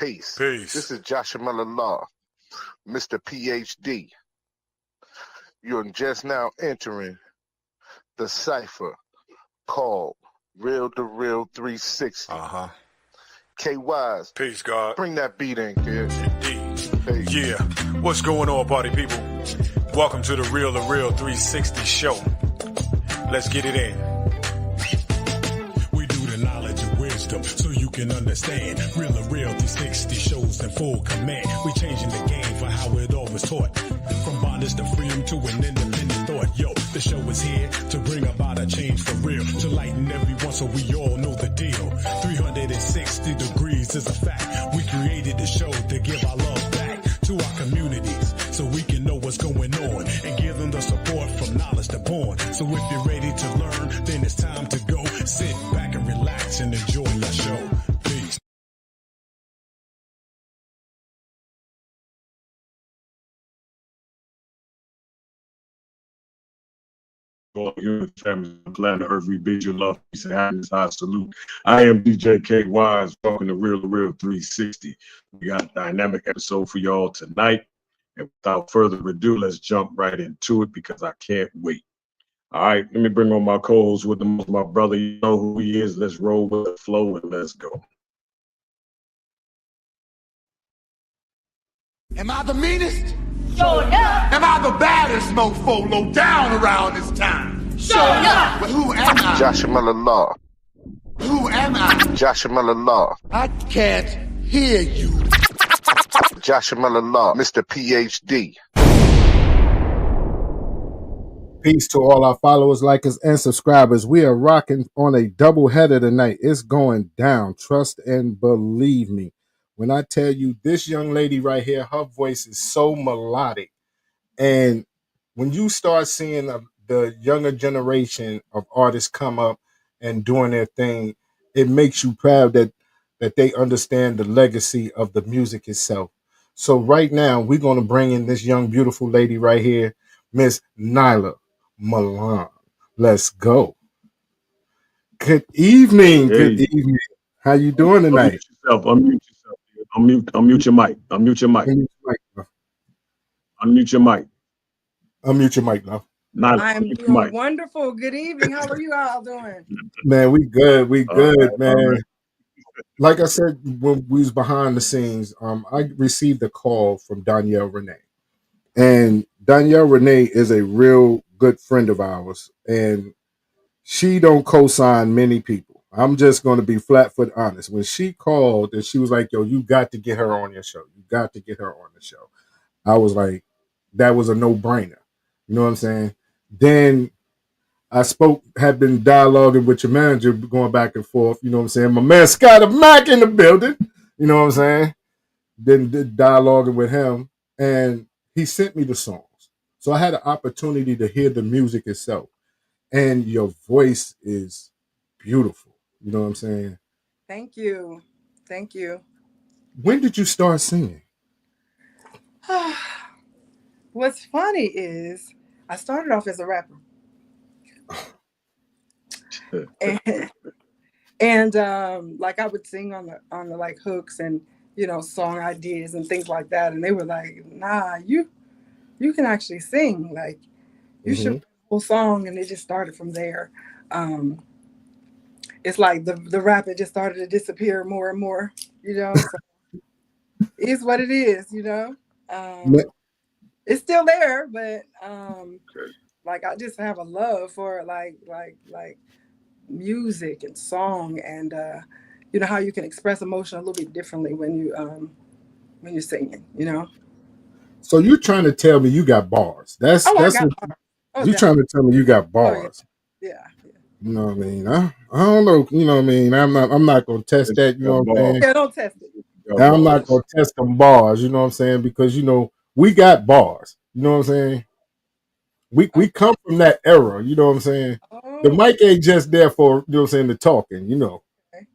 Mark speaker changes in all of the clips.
Speaker 1: Peace.
Speaker 2: Peace.
Speaker 1: This is Joshua Law, Mr. PhD. You're just now entering the cipher called Real2reel360. K-Wise.
Speaker 2: Peace, God.
Speaker 1: Bring that beat in, kid.
Speaker 2: Indeed.
Speaker 1: Peace.
Speaker 2: Yeah. What's going on, party people? Welcome to the Real2reel360 show. Let's get it in.
Speaker 3: We do the knowledge and wisdom so you can understand. Real360 shows in full command. We changing the game for how it all was taught. From bondage to freedom to an independent thought. Yo, the show is here to bring about a change for real. To lighten everyone so we all know the deal. 360 degrees is a fact. We created the show to give our love back to our communities so we can know what's going on and give them the support from knowledge to born. So if you're ready to learn, then it's time to go. Sit back and relax and enjoy your show. Peace.
Speaker 4: All human families on planet Earth, we bid you love, peace, and happiness. I salute. I am DJ K Wise, welcome to Real2reel360. We got a dynamic episode for y'all tonight. And without further ado, let's jump right into it because I can't wait. All right, let me bring on my co-host with my brother. You know who he is. Let's roll with the flow and let's go.
Speaker 5: Am I the meanest?
Speaker 6: Sure enough.
Speaker 5: Am I the baddest mofo low down around this time?
Speaker 6: Sure enough.
Speaker 5: But who am I?
Speaker 1: Joshua Law.
Speaker 5: Who am I?
Speaker 1: Joshua Law.
Speaker 5: I can't hear you.
Speaker 1: Joshua Law, Mr. PhD.
Speaker 7: Peace to all our followers, likers, and subscribers. We are rocking on a double header tonight. It's going down. Trust and believe me. When I tell you this young lady right here, her voice is so melodic. And when you start seeing the younger generation of artists come up and doing their thing, it makes you proud that they understand the legacy of the music itself. So right now, we're going to bring in this young, beautiful lady right here, Miss Nyla Milan. Let's go. Good evening.
Speaker 4: Hey.
Speaker 7: Good evening. How you doing tonight?
Speaker 4: Unmute yourself. Unmute your mic. Unmute your mic. Unmute your mic.
Speaker 7: Unmute your mic now.
Speaker 6: I'm doing wonderful. Good evening. How are you all doing?
Speaker 7: Man, we good. We good,
Speaker 4: right,
Speaker 7: man.
Speaker 4: right.
Speaker 7: Like I said, when we was behind the scenes, I received a call from Danielle Renee. And Danielle Renee is a real good friend of ours. And she don't co-sign many people. I'm just going to be flat-foot honest. When she called and she was like, yo, you got to get her on your show. You got to get her on the show. I was like, that was a no-brainer. You know what I'm saying? Then I had been dialoguing with your manager, going back and forth. You know what I'm saying? My man Scott Mack in the building. You know what I'm saying? Then did dialoguing with him. And he sent me the songs. So I had an opportunity to hear the music itself. And your voice is beautiful. You know what I'm saying?
Speaker 6: Thank you. Thank you.
Speaker 7: When did you start singing?
Speaker 6: What's funny is I started off as a rapper. and like I would sing on the like hooks and song ideas and things like that. And they were like, nah, you can actually sing. Like you should write a whole song. And it just started from there. It's like the rap, it just started to disappear more and more, so it's what it is, it's still there, but like I just have a love for like music and song and how you can express emotion a little bit differently when you're singing,
Speaker 7: So you're trying to tell me you got bars. That's
Speaker 6: bars.
Speaker 7: You're trying to tell me you got bars.
Speaker 6: Yeah.
Speaker 7: You know what I mean? I don't know. You know what I mean? I'm not going to test that. You know what I'm saying?
Speaker 6: Yeah, don't test it.
Speaker 7: I'm not going to test them bars. You know what I'm saying? Because, we got bars. You know what I'm saying? We come from that era. You know what I'm saying?
Speaker 6: Oh.
Speaker 7: The mic ain't just there for, you know what I'm saying, the talking,
Speaker 6: Okay.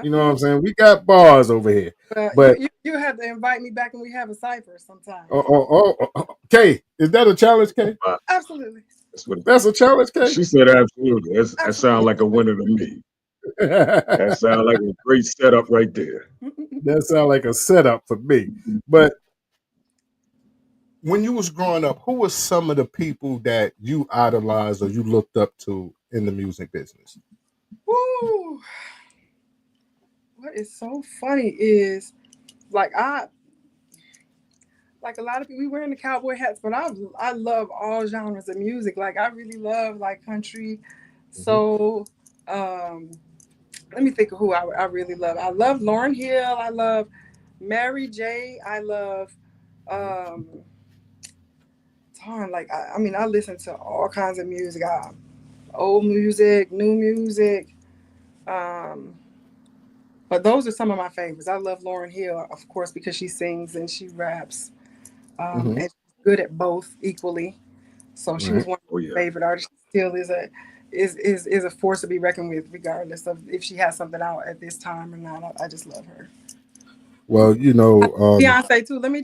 Speaker 7: You know what I'm saying? We got bars over here.
Speaker 6: But you have to invite me back and we have a cipher sometime.
Speaker 7: Kay, is that a challenge, Kay?
Speaker 6: Absolutely.
Speaker 7: That's a challenge, Kay?
Speaker 4: She said absolutely. That sounds like a winner to me. That sounds like a great setup right there.
Speaker 7: That sounds like a setup for me. But when you was growing up, who were some of the people that you idolized or you looked up to in the music business?
Speaker 6: Woo. What is so funny is like like a lot of people we wearing the cowboy hats, but I love all genres of music. Like I really love like country, soul. Let me think of who I really love. I love Lauryn Hill. I love Mary J. I love um like I mean I listen to all kinds of music. Old music, new music. Um but those are some of my favorites. I love Lauryn Hill, of course, because she sings and she raps.
Speaker 7: Mm-hmm.
Speaker 6: And she's good at both equally. So she
Speaker 7: Right.
Speaker 6: was one
Speaker 4: Oh
Speaker 6: of my
Speaker 4: yeah.
Speaker 6: favorite artists. She still is a force to be reckoned with, regardless of if she has something out at this time or not. I just love her.
Speaker 7: Well,
Speaker 6: Beyonce too. Let me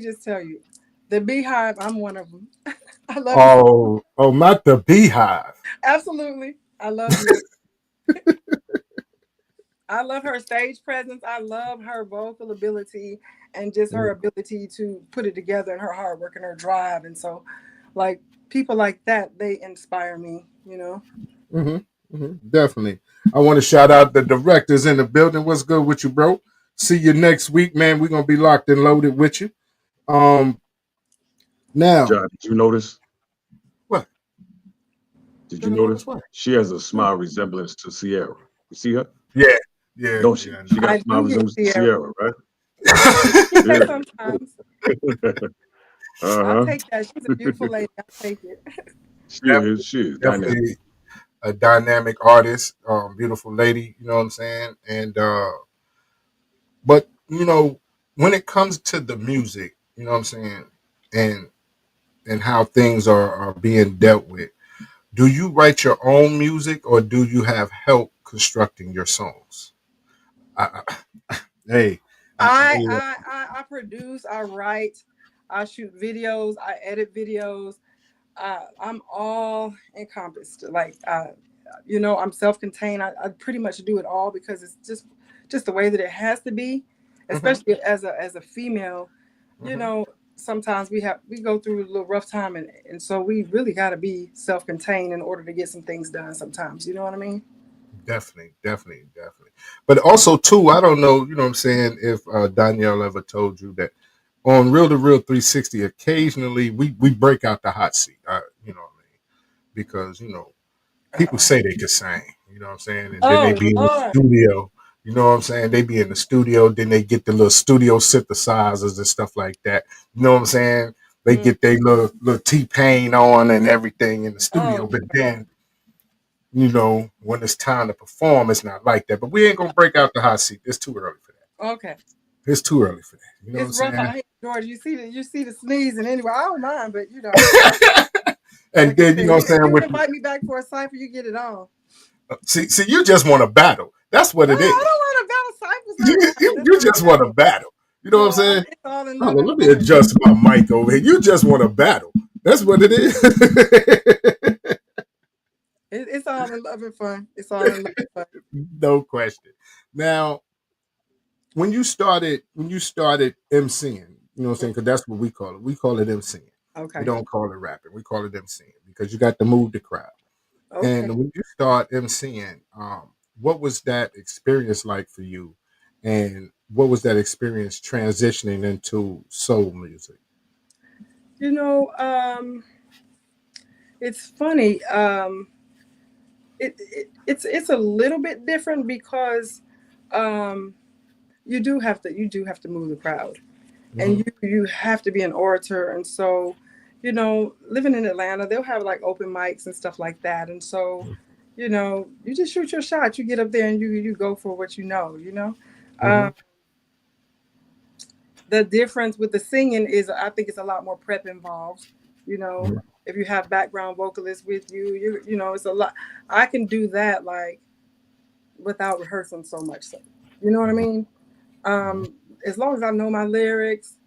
Speaker 6: just tell you, the Beehive. I'm one of them. I love you so.
Speaker 7: not the Beehive.
Speaker 6: Absolutely, I love Beyonce. I love her stage presence. I love her vocal ability and just her ability to put it together and her hard work and her drive. And so, like people like that, they inspire me. You know.
Speaker 7: Definitely. I want to shout out the directors in the building. What's good with you, bro? See you next week, man. We're gonna be locked and loaded with you. Um, now
Speaker 4: John, did you notice?
Speaker 7: what?
Speaker 4: Did
Speaker 7: Did
Speaker 4: you
Speaker 7: I notice
Speaker 4: notice?
Speaker 7: what?
Speaker 4: She has a smile resemblance to Sierra. You see her?
Speaker 7: Yeah, yeah,
Speaker 4: Don't she?
Speaker 7: yeah.
Speaker 4: She got
Speaker 6: I
Speaker 4: a smile
Speaker 6: do get
Speaker 4: resemblance to
Speaker 6: Sierra
Speaker 4: Sierra, right? Yeah.
Speaker 6: sometimes. I'll
Speaker 4: Uh-huh.
Speaker 6: take that. She's a beautiful lady. I'll take it.
Speaker 4: She is. She is dynamic.
Speaker 7: Definitely a dynamic artist, beautiful lady. You know what I'm saying? And but when it comes to the music, you know what I'm saying, and how things are being dealt with. Do you write your own music or do you have help constructing your songs? Hey,
Speaker 6: I produce. I write. I shoot videos. I edit videos. I'm all encompassed. Like, I'm self-contained. I pretty much do it all because it's just the way that it has to be,
Speaker 7: mhm,
Speaker 6: especially as a female. You
Speaker 7: mhm.
Speaker 6: know, sometimes we go through a little rough time, and so we really got to be self-contained in order to get some things done. Sometimes, you know what I mean?
Speaker 7: Definitely, definitely, definitely. But also too, I don't know, you know what I'm saying, if Danielle ever told you that on Real to Real 360, occasionally we break out the hot seat. You know what I mean? Because, people
Speaker 6: Uh-oh.
Speaker 7: say they can sing, you know what I'm saying? And then they
Speaker 6: Oh
Speaker 7: be in the
Speaker 6: Lord.
Speaker 7: studio, you know what I'm saying? They be in the studio, then they get the little studio synthesizers and stuff like that. You know what I'm saying? They
Speaker 6: Mm.
Speaker 7: get their little T-Pain on and everything in the studio.
Speaker 6: Oh
Speaker 7: But then, when it's time to perform, it's not like that. But we ain't gonna break out the hot seat. It's too early for that.
Speaker 6: okay.
Speaker 7: It's too early for that. You know what I'm
Speaker 6: It's rough
Speaker 7: saying?
Speaker 6: out here, George. You see the sneezing anyway. I don't mind, but
Speaker 7: And
Speaker 6: like I
Speaker 7: then you
Speaker 6: said,
Speaker 7: know what
Speaker 6: if
Speaker 7: I'm saying
Speaker 6: you
Speaker 7: with
Speaker 6: invite me back for a cipher, you get it on.
Speaker 7: see, you just want to battle. That's what
Speaker 6: No,
Speaker 7: it is.
Speaker 6: I don't want to battle. Cypher's
Speaker 7: You,
Speaker 6: not battle.
Speaker 7: you,
Speaker 6: That's
Speaker 7: you
Speaker 6: not
Speaker 7: just want to
Speaker 6: battle.
Speaker 7: battle. You know what I'm
Speaker 6: No,
Speaker 7: saying?
Speaker 6: it's all in
Speaker 7: Hold
Speaker 6: love
Speaker 7: on,
Speaker 6: and
Speaker 7: let me
Speaker 6: fun.
Speaker 7: adjust my mic over here. You just want to battle. That's what it is.
Speaker 6: It's all in love and fun. It's all in love and fun.
Speaker 7: No question. Now, when you started MCing, you know what I'm saying? Because that's what we call it. We call it MCing. We
Speaker 6: Okay.
Speaker 7: don't call it rapping. We call it MCing because you got to move the crowd. And
Speaker 6: Okay.
Speaker 7: when you start MCing, what was that experience like for you? And what was that experience transitioning into soul music?
Speaker 6: You know, it's funny. It's a little bit different because um, you do have to move the crowd, and
Speaker 7: Hmm.
Speaker 6: you have to be an orator. And so, living in Atlanta, they'll have like open mics and stuff like that. And so, you just shoot your shot. You get up there and you go for what you know.
Speaker 7: Hmm.
Speaker 6: The difference with the singing is I think it's a lot more prep involved. You know, if you have background vocalists with you, it's a lot. I can do that like without rehearsing so much. So, you know what I mean?
Speaker 7: Hmm.
Speaker 6: As long as I know my lyrics,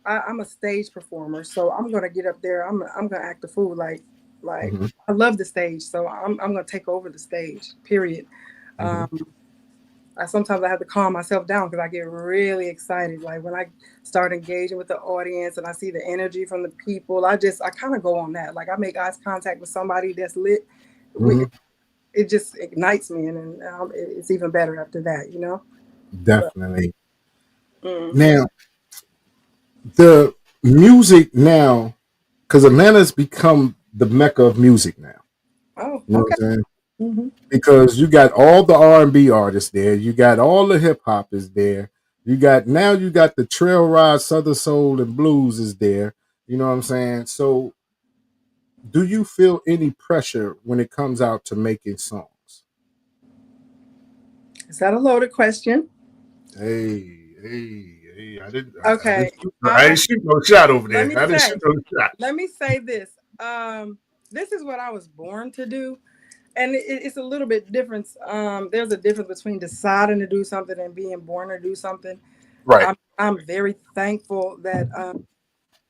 Speaker 6: I'm a stage performer, so I'm gonna get up there. I'm gonna act a fool. Like
Speaker 7: Hmm.
Speaker 6: I love the stage, so I'm gonna take over the stage. Period. Sometimes I have to calm myself down because I get really excited. Like when I start engaging with the audience and I see the energy from the people, I kind of go on that. Like I make eye contact with somebody that's lit.
Speaker 7: Hmm.
Speaker 6: It just ignites me, and then it's even better after that, you know. But,
Speaker 7: Definitely.
Speaker 6: mm.
Speaker 7: Now, the music now, because Atlanta's become the mecca of music now.
Speaker 6: Oh,
Speaker 7: You know
Speaker 6: okay.
Speaker 7: what I'm saying?
Speaker 6: Hmm.
Speaker 7: Because you got all the R&B artists there, you got all the hip hop is there, you got the trail ride, southern soul, and blues is there. You know what I'm saying? So, do you feel any pressure when it comes out to making songs?
Speaker 6: Is that a loaded question?
Speaker 7: Hey!
Speaker 6: Okay.
Speaker 7: I didn't shoot no shot over
Speaker 6: Let
Speaker 7: there.
Speaker 6: me
Speaker 7: I didn't
Speaker 6: say,
Speaker 7: shoot no shot.
Speaker 6: let me say this. This is what I was born to do, and it's a little bit different. There's a difference between deciding to do something and being born to do something.
Speaker 7: Right.
Speaker 6: I'm very thankful that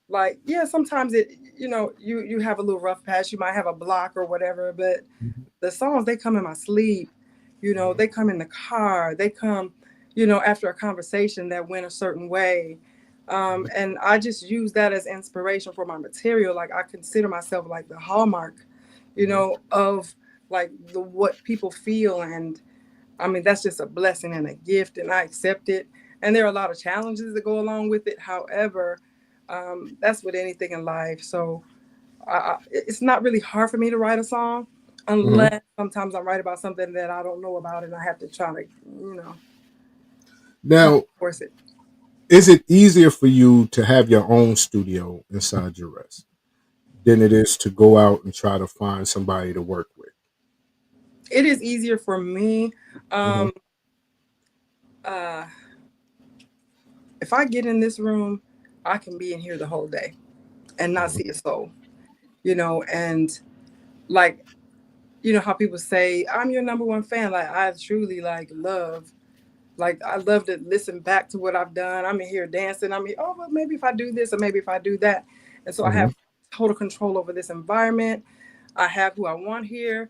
Speaker 6: like yeah, sometimes you have a little rough patch, you might have a block or whatever, but the songs, they come in my sleep, they come in the car, they come after a conversation that went a certain way, and I just use that as inspiration for my material. Like I consider myself like the hallmark of like the what people feel, and I mean that's just a blessing and a gift, and I accept it. And there are a lot of challenges that go along with it. However, that's with anything in life. So it's not really hard for me to write a song,
Speaker 7: Hmm.
Speaker 6: unless sometimes I write about something that I don't know about, and I have to try to, kind of
Speaker 7: Now,
Speaker 6: force it.
Speaker 7: is it easier for you to have your own studio inside your rest than it is to go out and try to find somebody to work with?
Speaker 6: It is easier for me.
Speaker 7: Hmm.
Speaker 6: Um, uh, if I get in this room, I can be in here the whole day and not see a soul, and like, how people say, I'm your number one fan. Like I truly I love to listen back to what I've done. I'm in here dancing. I'm here, oh, well, maybe if I do this or maybe if I do that. And so I
Speaker 7: Hmm.
Speaker 6: have total control over this environment. I have who I want here.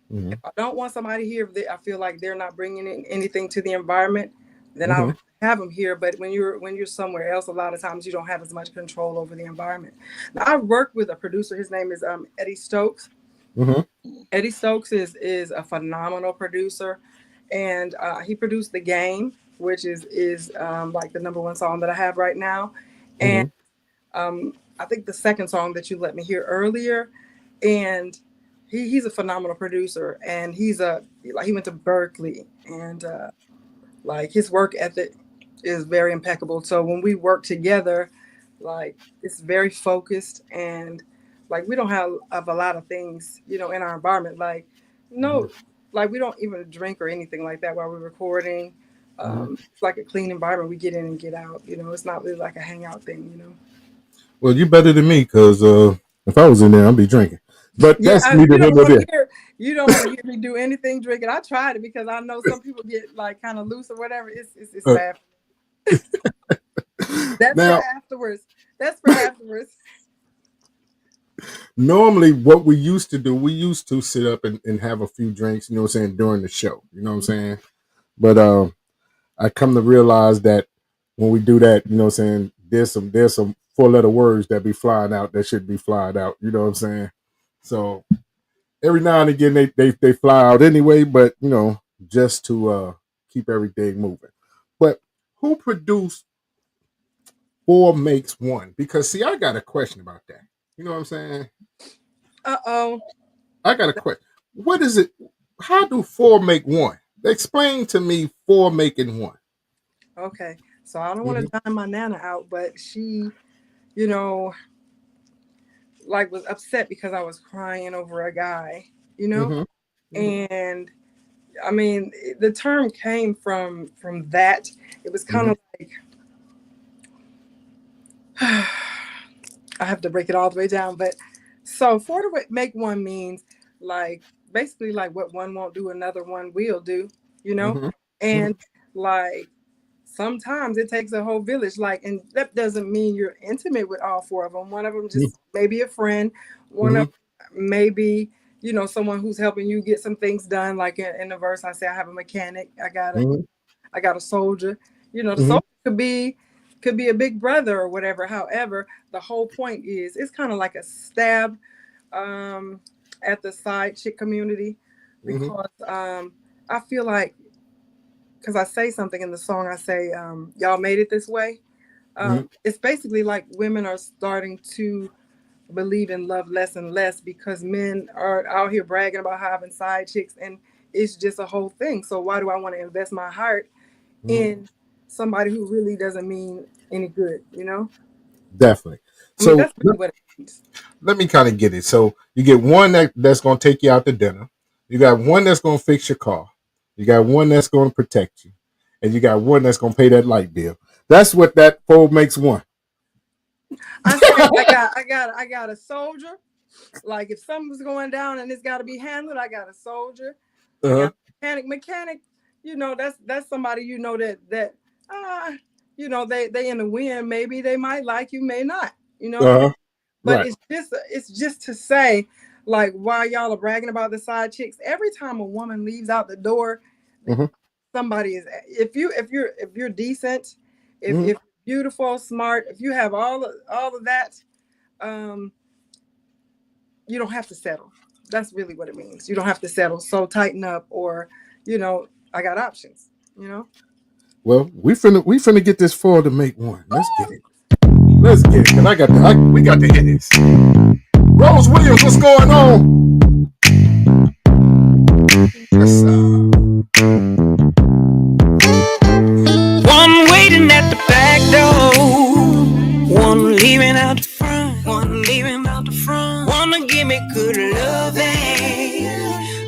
Speaker 7: Hmm.
Speaker 6: If I don't want somebody here, if I feel like they're not bringing in anything to the environment, then I
Speaker 7: Hmm.
Speaker 6: don't have them here. But when you're somewhere else, a lot of times you don't have as much control over the environment. Now, I worked with a producer. His name is Eddie Stokes.
Speaker 7: Hmm.
Speaker 6: Eddie Stokes is a phenomenal producer, and he produced The Game, which is like the number one song that I have right now, and
Speaker 7: Hmm.
Speaker 6: I think the second song that you let me hear earlier, and he's a phenomenal producer, and he went to Berkeley, and like his work ethic is very impeccable. So when we work together, like it's very focused, and like we don't have a lot of things, in our environment. Like no, like we don't even drink or anything like that while we're recording.
Speaker 7: Hmm.
Speaker 6: It's like a clean environment. We get in and get out. It's not really like a hangout thing.
Speaker 7: Well, you better than me because if I was in there, I'd be drinking. But
Speaker 6: Yeah,
Speaker 7: that's neither
Speaker 6: you
Speaker 7: here
Speaker 6: don't
Speaker 7: nor
Speaker 6: want to
Speaker 7: there.
Speaker 6: hear you don't want to hear me do anything drinking. I tried it because I know some people get like kind of loose or whatever. It's
Speaker 7: Uh,
Speaker 6: bad. That's for
Speaker 7: now,
Speaker 6: afterwards. That's for afterwards.
Speaker 7: normally, what we used to do, we used to sit up and have a few drinks, you know what I'm saying, during the show. You know what I'm saying? But I come to realize that when we do that, you know what I'm saying, there's some four-letter words that be flying out that should be flying out. You know what I'm saying? So every now and again they fly out anyway, but just to keep everything moving. But who produced Four Makes One? Because see, I got a question about that. You know what I'm saying?
Speaker 6: Uh-oh.
Speaker 7: I got a question. What is it? How do four make one? Explain to me four making one.
Speaker 6: Okay. So I don't want
Speaker 7: Hmm.
Speaker 6: to dime my nana out, but she, you know, like was upset because I was crying over a guy, you know?
Speaker 7: Hmm. Hmm.
Speaker 6: And I mean, the term came from that. It was kind
Speaker 7: Hmm.
Speaker 6: of like I have to break it all the way down, but so four to make one means like basically like what one won't do, another one will do, you know?
Speaker 7: Hmm. Hmm.
Speaker 6: And like sometimes it takes a whole village, like, and that doesn't mean you're intimate with all four of them. One of them just maybe a friend, one of
Speaker 7: Hmm.
Speaker 6: maybe someone who's helping you get some things done. Like in the verse, I say I have a mechanic. I got a soldier. The soldier could be a big brother or whatever. However, the whole point is it's kind of like a stab at the side chick community, because I feel like, because I say something in the song, I say y'all made it this way. It's basically like women are starting to believe in love less and less because men are out here bragging about having side chicks, and it's just a whole thing. So why do I want to invest my heart in somebody who really doesn't mean any good,
Speaker 7: Definitely.
Speaker 6: I mean,
Speaker 7: So
Speaker 6: that's really what it means.
Speaker 7: let me kind of get it. So you get one that's going to take you out to dinner. You got one that's going to fix your car. You got one that's going to protect you, and you got one that's going to pay that light bill. That's what that four makes one.
Speaker 6: I say I got a soldier. Like if something's going down and it's got to be handled, I got a soldier. I got a mechanic. That's somebody that they in the wind. Maybe they might like you, may not. But
Speaker 7: Right.
Speaker 6: it's just to say, like, while y'all are bragging about the side chicks, every time a woman leaves out the door, somebody is. If you're decent, if you're beautiful, smart, if you have all of that, you don't have to settle. That's really what it means. You don't have to settle. So tighten up, or I got options.
Speaker 7: Well, we finna get this four to make one. Let's get it. And we got to hit this. Rose Williams, what's going on?
Speaker 8: One waiting at the back door, one leaving out the front, one to give me good loving,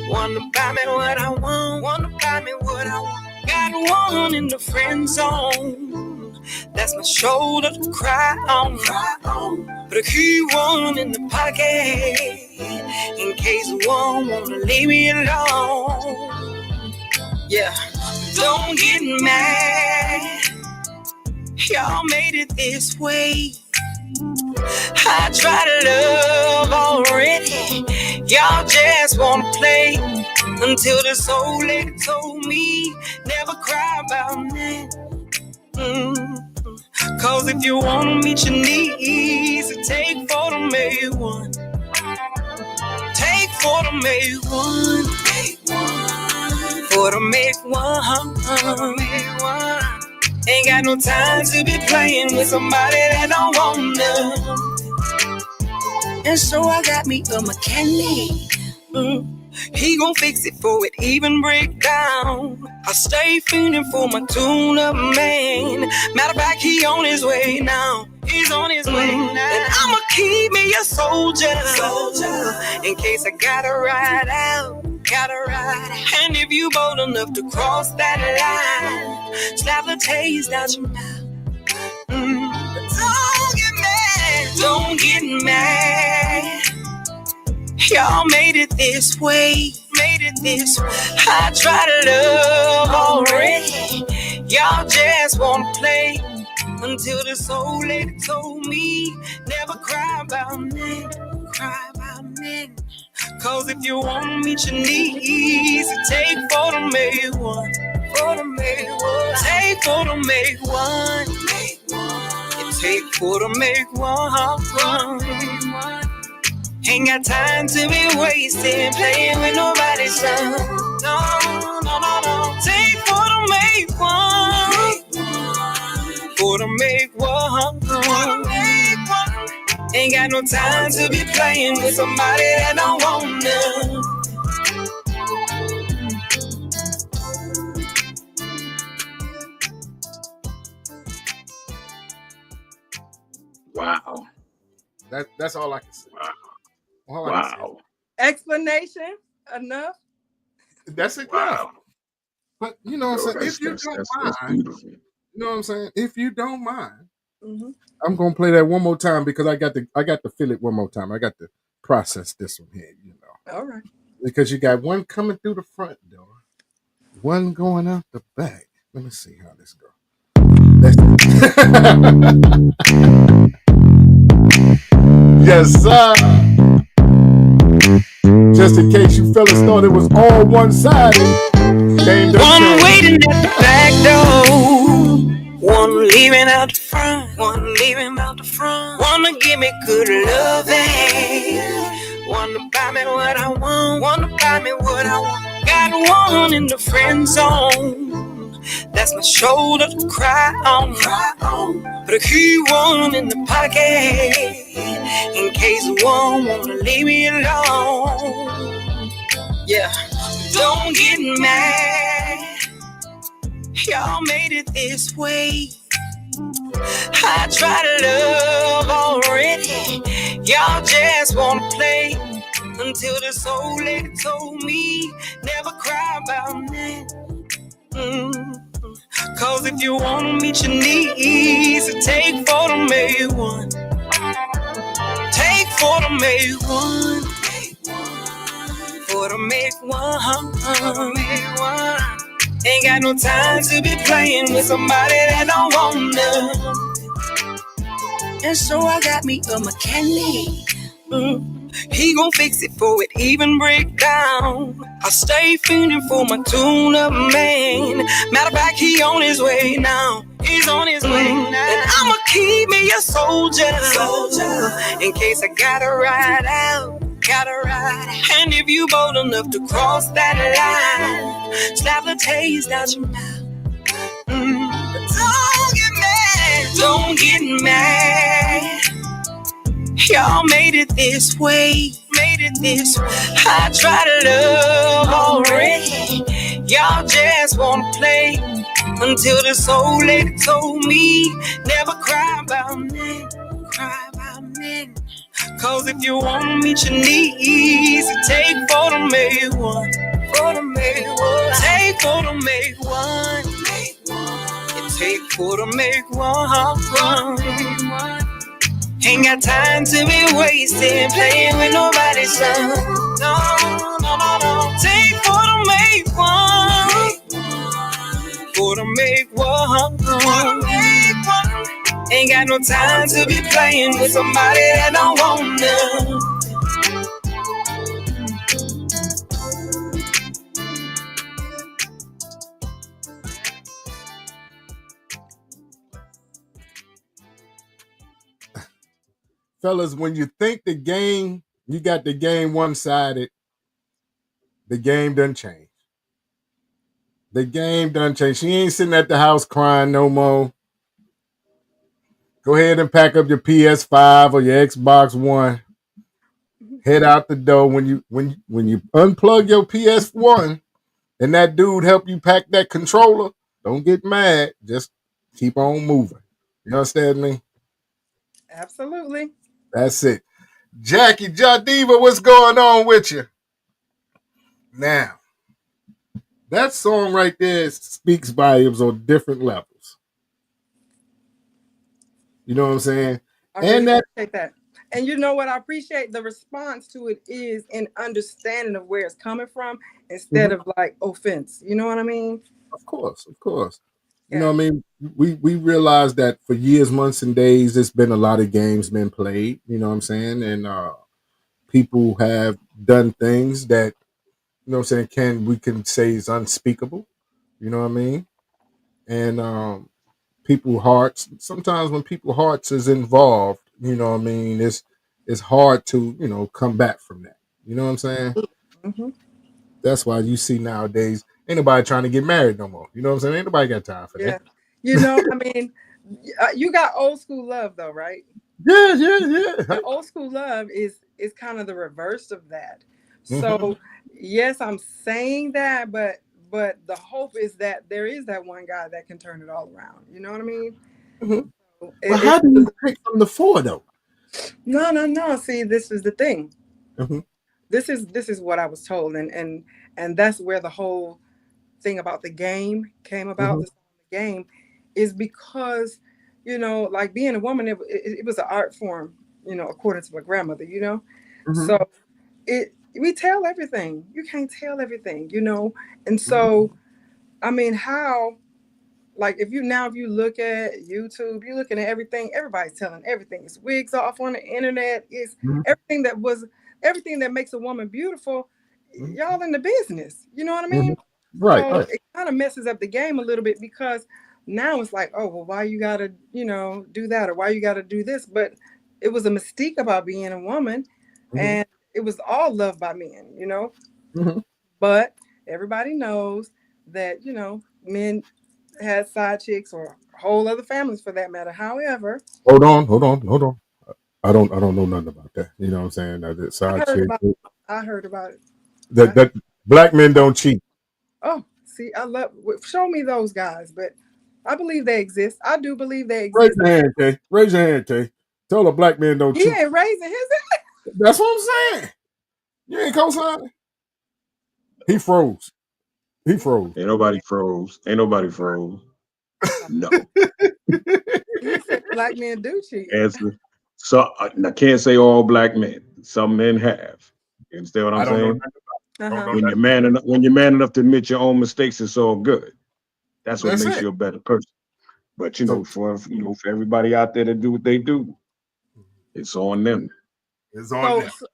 Speaker 8: one to buy me what I want, got one in the friend zone, that's my shoulder to cry on, but I keep one in the pocket, in case one wanna leave me alone. Yeah, don't get mad, y'all made it this way. I try to love already, y'all just wanna play, until this old lady told me never cry about that. Cause if you wanna meet your needs, take for to make one. Take for to make one. For to make one. Ain't got no time to be playing with somebody that don't want none. And so I got me a mechanic. He gon' fix it before it even break down. I stay feeling for my tune-up man. Matter of fact, he on his way now. He's on his way now. And I'ma keep me a soldier. In case I gotta ride out. And if you bold enough to cross that line, slap the taste out your mouth. But don't get mad. Y'all made it this way. I try to love already, y'all just wanna play, until this old lady told me never cry about men. Cause if you wanna meet your needs, take for to make one. Take for to make one. Take for to make one. Ain't got time to be wasting playing with nobody's son. No. Take for to make one. For to make one. Ain't got no time to be playing with somebody that don't want none.
Speaker 4: Wow.
Speaker 7: That's all I can say.
Speaker 4: Wow.
Speaker 6: Explanation enough.
Speaker 7: That's it.
Speaker 4: Wow.
Speaker 7: But you know what I'm saying? If you don't
Speaker 4: that's
Speaker 7: mind,
Speaker 4: beautiful.
Speaker 7: you know what I'm saying? If you don't mind, I'm gonna play that one more time because I got to feel it one more time. I got to process this one here,
Speaker 6: All right. Because
Speaker 7: you got one coming through the front door, one going out the back. Let me see how this goes. Yes, sir. Just in case you fellas thought it was all one-sided. Game done
Speaker 8: One
Speaker 7: changed.
Speaker 8: waiting at the back door, one leaving out the front, one leaving out the front. Wanna give me good loving, wanna buy me what I want, wanna buy me what I want. Got one in the friend zone, that's my shoulder to cry on. But a key one in the pocket, in case one wanna leave me alone. Yeah, don't get mad, y'all made it this way. I try to love already, y'all just wanna play. Until this old lady told me, never cry about that. Cause if you wanna meet your needs, take for the made one. Take for the made one. For the make one. Ain't got no time to be playing with somebody that don't want none. And so I got me a mechanic. He gon' fix it before it even break down. I stay fiending for my tune-up man. Matter of fact, he on his way now. He's on his way now. And I'ma keep me a soldier. In case I gotta ride out. And if you bold enough to cross that line, slap the taste out your mouth. But don't get mad. Y'all made it this way. I try to love already, y'all just wanna play. Until this old lady told me, never cry about me. Cause if you wanna meet your needs, take for the made one. Take for the made one. Take for the made one. Ain't got time to be wasting playing with nobody's son. No. Take for the make one. For the make one. Ain't got no time to be playing with somebody that don't want none.
Speaker 7: Fellas, when you think you got the game one-sided, the game done changed. She ain't sitting at the house crying no more. Go ahead and pack up your PS5 or your Xbox One. Head out the door when you unplug your PS1 and that dude help you pack that controller. Don't get mad. Just keep on moving. You understand me?
Speaker 6: Absolutely.
Speaker 7: That's it. Jackie Jadiva, what's going on with you? Now, that song right there speaks volumes on different levels. You know what I'm saying?
Speaker 6: I really appreciate that. And you know what? I appreciate the response to it is an understanding of where it's coming from instead of like offense. You know what I mean?
Speaker 7: Of course. You know what I mean? We realized that for years, months, and days, there's been a lot of games been played. You know what I'm saying? And people have done things that, you know what I'm saying, we can say is unspeakable. You know what I mean? And people hearts, sometimes when people hearts is involved, you know what I mean, it's hard to, you know, come back from that. You know what I'm saying?
Speaker 6: Mm-hmm.
Speaker 7: That's why you see nowadays ain't nobody trying to get married no more. You know what I'm saying? Ain't nobody got time for that.
Speaker 6: You know, I mean, you got old school love though, right?
Speaker 7: Yeah.
Speaker 6: The old school love is kind of the reverse of that. So yes, I'm saying that, but the hope is that there is that one guy that can turn it all around. You know what I mean?
Speaker 7: But how do you pick from the four though?
Speaker 6: No. See, this is the thing.
Speaker 7: Mm-hmm.
Speaker 6: This is what I was told, and that's where the whole thing about the game came about. The game is because, you know, like being a woman, it was an art form, you know, according to my grandmother, you know. So we tell everything. You can't tell everything, you know. And so, I mean, how, like, if you look at YouTube, you're looking at everything. Everybody's telling everything. It's wigs off on the internet. It's everything that was everything that makes a woman beautiful, y'all in the business. You know what I mean?
Speaker 7: Right,
Speaker 6: So
Speaker 7: right.
Speaker 6: it kind of messes up the game a little bit because now it's like, oh, well, why you gotta, do that or why you gotta do this? But it was a mystique about being a woman, and it was all loved by men. But everybody knows that, men had side chicks or whole other families for that matter. However,
Speaker 7: Hold on. I don't know nothing about that. You know what I'm saying? That
Speaker 6: I
Speaker 7: side
Speaker 6: heard
Speaker 7: chick.
Speaker 6: about I heard about it.
Speaker 7: That black men don't cheat.
Speaker 6: Oh, see, I love show me those guys, but I believe they exist. I do believe they
Speaker 7: Raise
Speaker 6: exist.
Speaker 7: your hand, Tay. Raise your hand, Tay. Tell a black man don't
Speaker 6: He
Speaker 7: cheat.
Speaker 6: ain't raising his.
Speaker 7: That's what I'm saying. You ain't co-signing. He froze. He froze.
Speaker 4: Ain't nobody froze. Ain't nobody froze. No.
Speaker 6: He said black men do cheat.
Speaker 4: Answer. So I can't say all black men. Some men have. You understand what I'm
Speaker 7: I don't know
Speaker 4: saying?
Speaker 7: nothing. I don't
Speaker 6: Uh-huh.
Speaker 7: know
Speaker 4: When you're
Speaker 7: nothing.
Speaker 4: man enough, when you're man enough to admit your own mistakes, it's all good. That's what
Speaker 7: That's
Speaker 4: makes
Speaker 7: it.
Speaker 4: you a better person. But
Speaker 7: So
Speaker 4: for everybody out there to do what they do, it's on them.
Speaker 7: it's on
Speaker 6: So,
Speaker 7: them.
Speaker 6: so,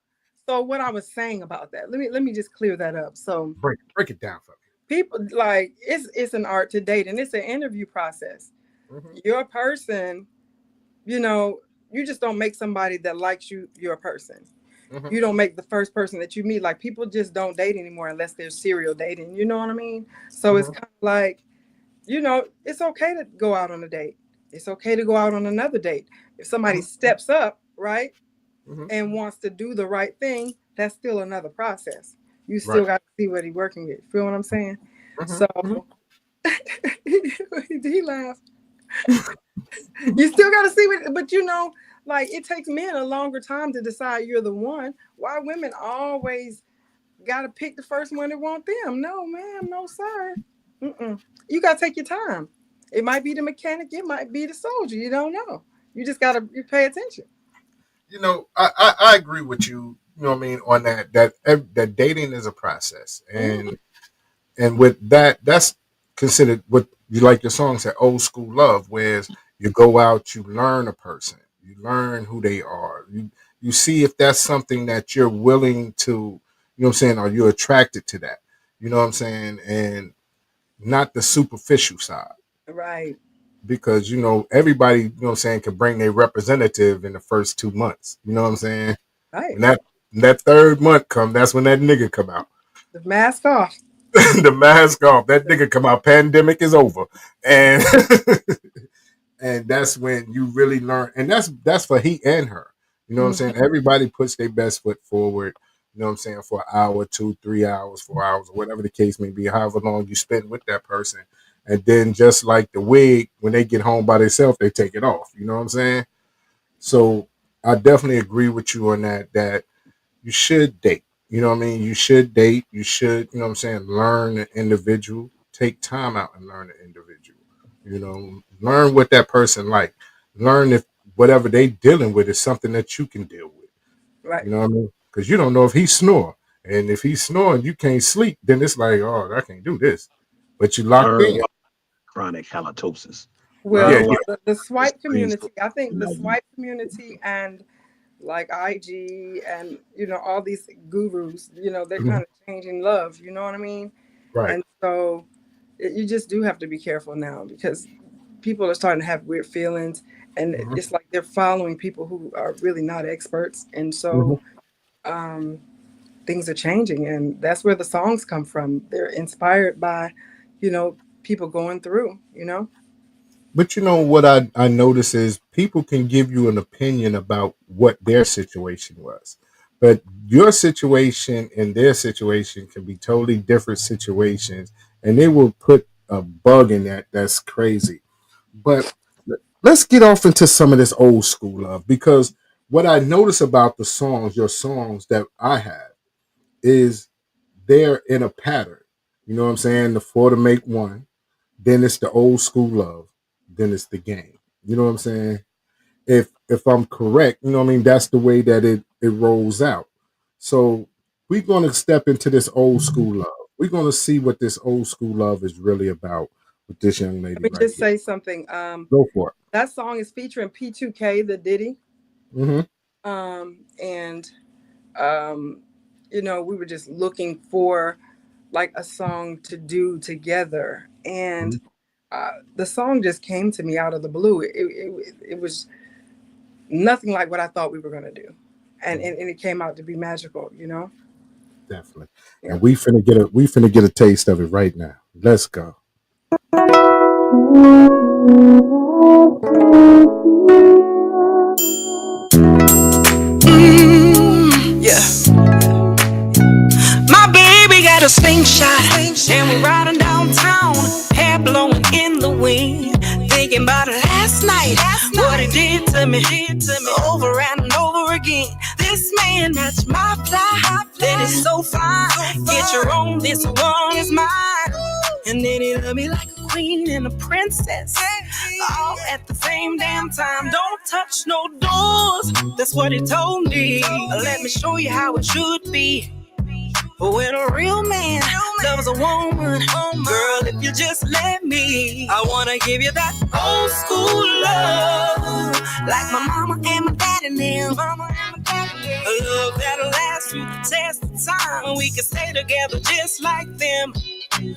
Speaker 6: so what I was saying about that. Let me just clear that up. So
Speaker 7: Break it down for
Speaker 6: people like it's an art to date, and it's an interview process.
Speaker 7: me.
Speaker 6: Your person, you know, you just don't make somebody that likes you your person. You don't make the first person that you meet. Like people just don't date anymore unless they're serial dating. You know what I mean? So it's kind of like, it's okay to go out on a date. It's okay to go out on another date. If somebody steps up, right, and wants to do the right thing, that's still another process. You
Speaker 7: Right.
Speaker 6: still got to see what he's working with. Feel what I'm saying? So he laughed. You still got to see what, but like it takes men a longer time to decide you're the one. Why women always got to pick the first one that want them? No, ma'am, no, sir. Mm-mm. You got to take your time. It might be the mechanic, it might be the soldier. You don't know. You just got to pay attention.
Speaker 7: I agree with you. You know what I mean on that dating is a process, and with that's considered what you like your song said old school love, whereas you go out, you learn a person, you learn who they are, you see if that's something that you're willing to, you know what I'm saying, are you attracted to that, you know what I'm saying, and not the superficial side.
Speaker 6: Right.
Speaker 7: Because everybody, you know what I'm saying, can bring their representative in the first 2 months. You know what I'm saying?
Speaker 6: Right.
Speaker 7: When that third month come, that's when that nigga come out.
Speaker 6: The mask off.
Speaker 7: The mask off. That nigga come out. Pandemic is over, and and that's when you really learn. And that's for he and her. You know what I'm saying? Everybody puts their best foot forward. You know what I'm saying, for an hour, 2, 3 hours, 4 hours, or whatever the case may be, however long you spend with that person. And then just like the wig, when they get home by themselves, they take it off. You know what I'm saying? So I definitely agree with you on that you should date. You know what I mean? You should date. You should, you know what I'm saying, learn an individual. Take time out and learn an individual. Learn what that person like. Learn if whatever they dealing with is something that you can deal with.
Speaker 6: Right.
Speaker 7: You know what I mean? Because you don't know if he snore. And if he's snoring, you can't sleep. Then it's like, oh, I can't do this. But you locked
Speaker 4: Learn
Speaker 7: in.
Speaker 4: chronic halitosis.
Speaker 6: Well,
Speaker 7: Yeah,
Speaker 4: Learn
Speaker 7: yeah.
Speaker 4: why
Speaker 6: the
Speaker 4: this
Speaker 6: swipe
Speaker 4: brings
Speaker 6: community, I think the
Speaker 4: enlightenment.
Speaker 6: swipe community and like IG and all these gurus, they're kind
Speaker 7: Mhm.
Speaker 6: of changing love, you know what I mean?
Speaker 7: Right.
Speaker 6: And so you just do have to be careful now because people are starting to have weird feelings and
Speaker 7: Mhm.
Speaker 6: it's like they're following people who are really not experts. And
Speaker 7: Mhm.
Speaker 6: so um, things are changing and that's where the songs come from. They're inspired by, people going through.
Speaker 7: But what I notice is people can give you an opinion about what their situation was. But your situation and their situation can be totally different situations. And they will put a bug in that's crazy. But let's get off into some of this old school love because what I notice about your songs that I have, is they're in a pattern. You know what I'm saying? The four to make one, then it's the old school love, then it's the game. You know what I'm saying? If I'm correct, you know what I mean, that's the way that it rolls out. So we're gonna step into this old school love. We're gonna see what this old school love is really about with this young
Speaker 6: Let
Speaker 7: lady
Speaker 6: me
Speaker 7: right
Speaker 6: just
Speaker 7: here.
Speaker 6: say something.
Speaker 7: Go for
Speaker 6: That song is featuring P2K, the Diddy.
Speaker 7: it. Mm-hmm.
Speaker 6: And You know, we were just looking for like a song to do together, and the song just came to me out of the blue. It was nothing like what I thought we were going to do, and it came out to be magical. You know,
Speaker 7: Definitely. And we finna get a taste of it right now. Let's go.
Speaker 8: Yeah. My baby got a slingshot, and we're riding downtown, hair blowing in the wind. Thinking about it last night, what he did to me, over and over again. This man that's my fly, that is so fine. Get your own, this one is mine. And then he loved me like a queen and a princess, all at the same damn time. Don't touch no doors, that's what he told me. Let me show you how it should be. When a real man loves a woman, girl, if you just let me, I wanna give you that old school love, like my mama and my daddy now. A love that'll last through the test of time. We can stay together just like them.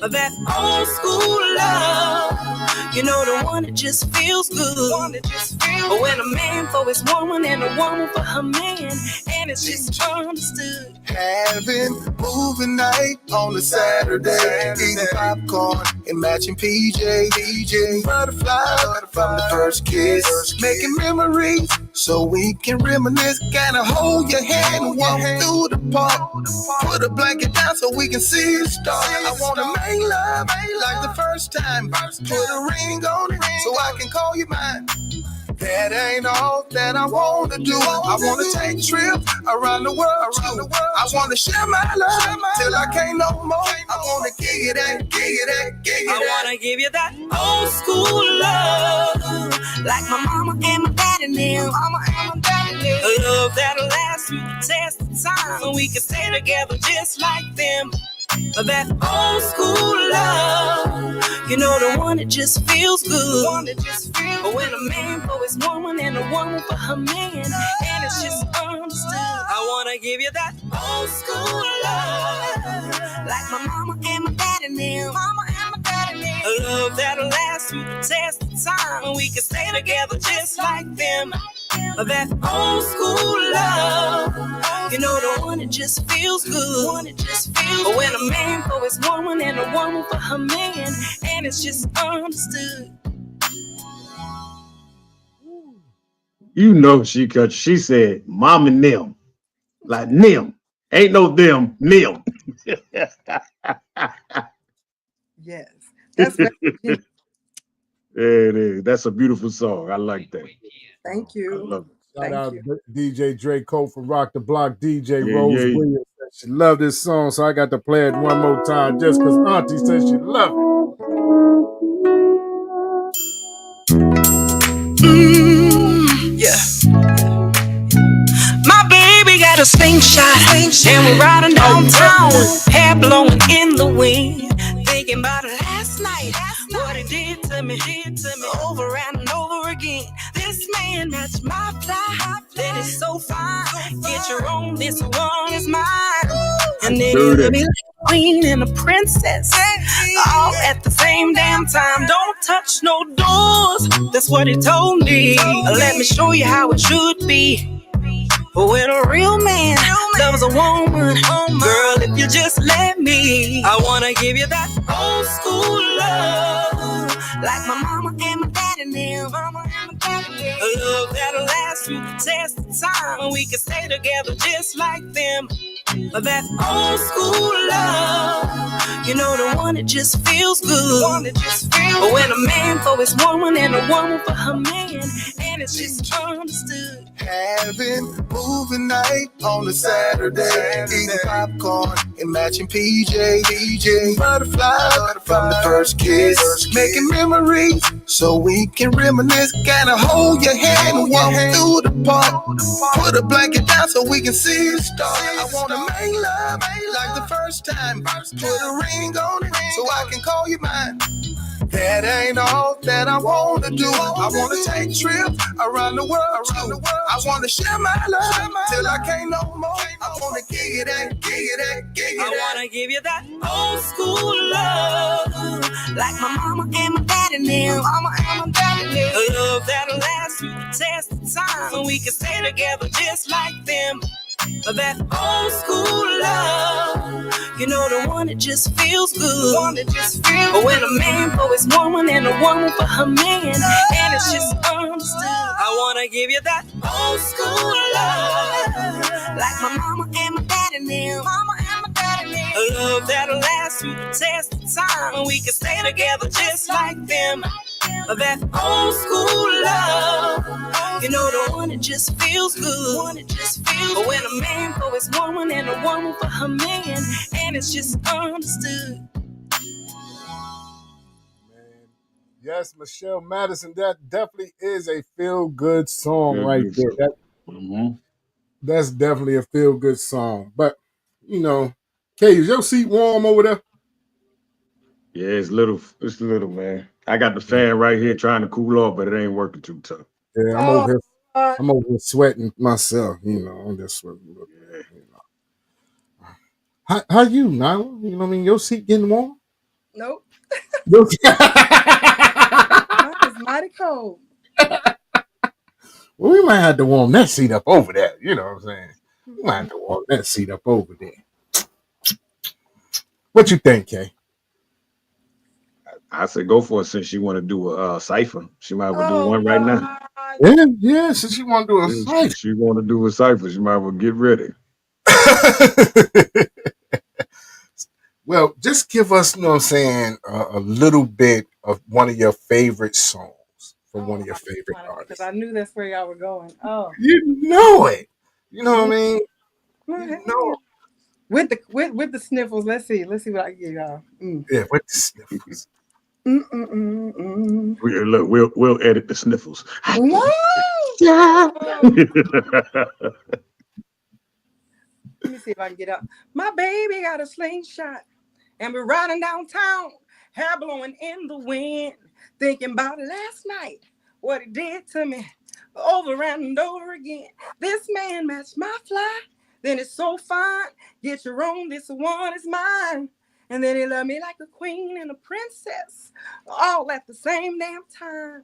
Speaker 8: That old school love, you know, the one that just feels good. But when a man for his woman and a woman for her man, and it's just understood.
Speaker 5: Having movie night on a Saturday, eating popcorn and matching PJ, butterfly from the first kiss, making memories so we can reminisce. Gotta hold your hand and walk through the park. Put a blanket down so we can see the stars. I wanna make love like the first time. Put a ring on it so I can call you mine. That ain't all that I wanna do. I wanna take trips around the world too. I wanna share my love till I can't no more. I wanna give it that.
Speaker 8: I wanna give you that old school love, like my mama and my daddy now. A love that'll last through the test of time, so we can stay together just like them. That old school love, you know, the one that just feels good. But when a man for his woman and a woman for her man, and it's just understood. I wanna give you that old school love, like my mama and my daddy now. A love that'll last through the test of time. We can stay together just like them. That old school love, you know, the one that just feels good. But when a man for his woman and a woman for her man, and it's just understood.
Speaker 4: You know she said, "Mom and them," like them. Ain't no them, them.
Speaker 6: yes, that's
Speaker 4: There it is. That's a beautiful song. I like that.
Speaker 6: thank you.
Speaker 4: I love it.
Speaker 7: Shout out
Speaker 6: you.
Speaker 7: DJ Draco from Rock the Block, DJ
Speaker 4: Yeah,
Speaker 7: Rose
Speaker 4: yeah.
Speaker 7: Williams. She loved this song, so I got to play it one more time just because Auntie said she loved it.
Speaker 8: Yeah. My baby got a slingshot, and we're riding downtown, hair blowing in the wind. Thinking about it last night, what he did to me, over and over again. This man that's my fly, that is so fine. Get your own, this one is mine. And then he'll be like a queen and a princess, all at the same damn time. Don't touch no doors, that's what he told me. Let me show you how it should be. When a real man loves a woman, girl, if you just let me, I wanna give you that old school love, like my mama and my daddy now. A love that'll last through the test of time. We can stay together just like them. That old school love, you know, the one that just feels good. But when a man for his woman and a woman for her man, and it's just understood.
Speaker 5: Having movie night on a Saturday, eating popcorn and matching PJ, butterfly from the first kiss, making memories so we can reminisce. Gotta hold your hand and walk through the park. Put a blanket down so we can see the stars. I wanna make love like the first time. Put a ring on it so I can call you mine. That ain't all that I wanna do. I wanna take trips around the world. I wanna share my love till I can't no more. I wanna give it that.
Speaker 8: I wanna give you that old school love, like my mama and my daddy now. A love that'll last through the test of time, so we can stay together just like them. That old school love, you know, the one that just feels good. But when a man for his woman and a woman for her man, and it's just understood. I wanna give you that old school love, like my mama and my daddy now. A love that'll last through the test of time, we can stay together just like them. That old school love, you know, the one that just feels good. But when a man for his woman and a woman for her man, and it's just understood.
Speaker 7: Yes, Michelle Madison, that definitely is a feel-good song right there. That's definitely a feel-good song. But, you know, Kay, is your seat warm over there?
Speaker 4: Yeah, it's little, man. I got the fan right here trying to cool off, but it ain't working too tough.
Speaker 7: Yeah, I'm over here sweating myself, you know. I'm just sweating a little bit, you know. How you, Nyla? You know what I mean? Your seat getting warm?
Speaker 6: Nope.
Speaker 7: Your-
Speaker 6: Mine is mighty cold.
Speaker 7: Well, we might have to warm that seat up over there. You know what I'm saying? We might have to warm that seat up over there. What you think, Kay?
Speaker 4: I said go for it since she want to do a cipher. She might as well do one right now.
Speaker 7: Yeah, since you want to do a cipher.
Speaker 4: She want to do a cipher. She might as well get ready.
Speaker 7: Well, just give us, you know what I'm saying, a little bit of one of your favorite songs from one of your favorite artists.
Speaker 6: Because I knew that's where y'all were going. Oh,
Speaker 7: you know it. You know what I mean? You know.
Speaker 6: With the sniffles, let's see what I can get y'all.
Speaker 7: Yeah, with the sniffles.
Speaker 4: We'll edit the sniffles.
Speaker 6: No!
Speaker 4: Yeah.
Speaker 6: Let me see if I can get up. My baby got a slingshot, and we're riding downtown, hair blowing in the wind, thinking about last night, what he did to me, over and over again. This man matched my fly, then it's so fine. Get your own, this one is mine. And then he loved me like a queen and a princess, all at the same damn time.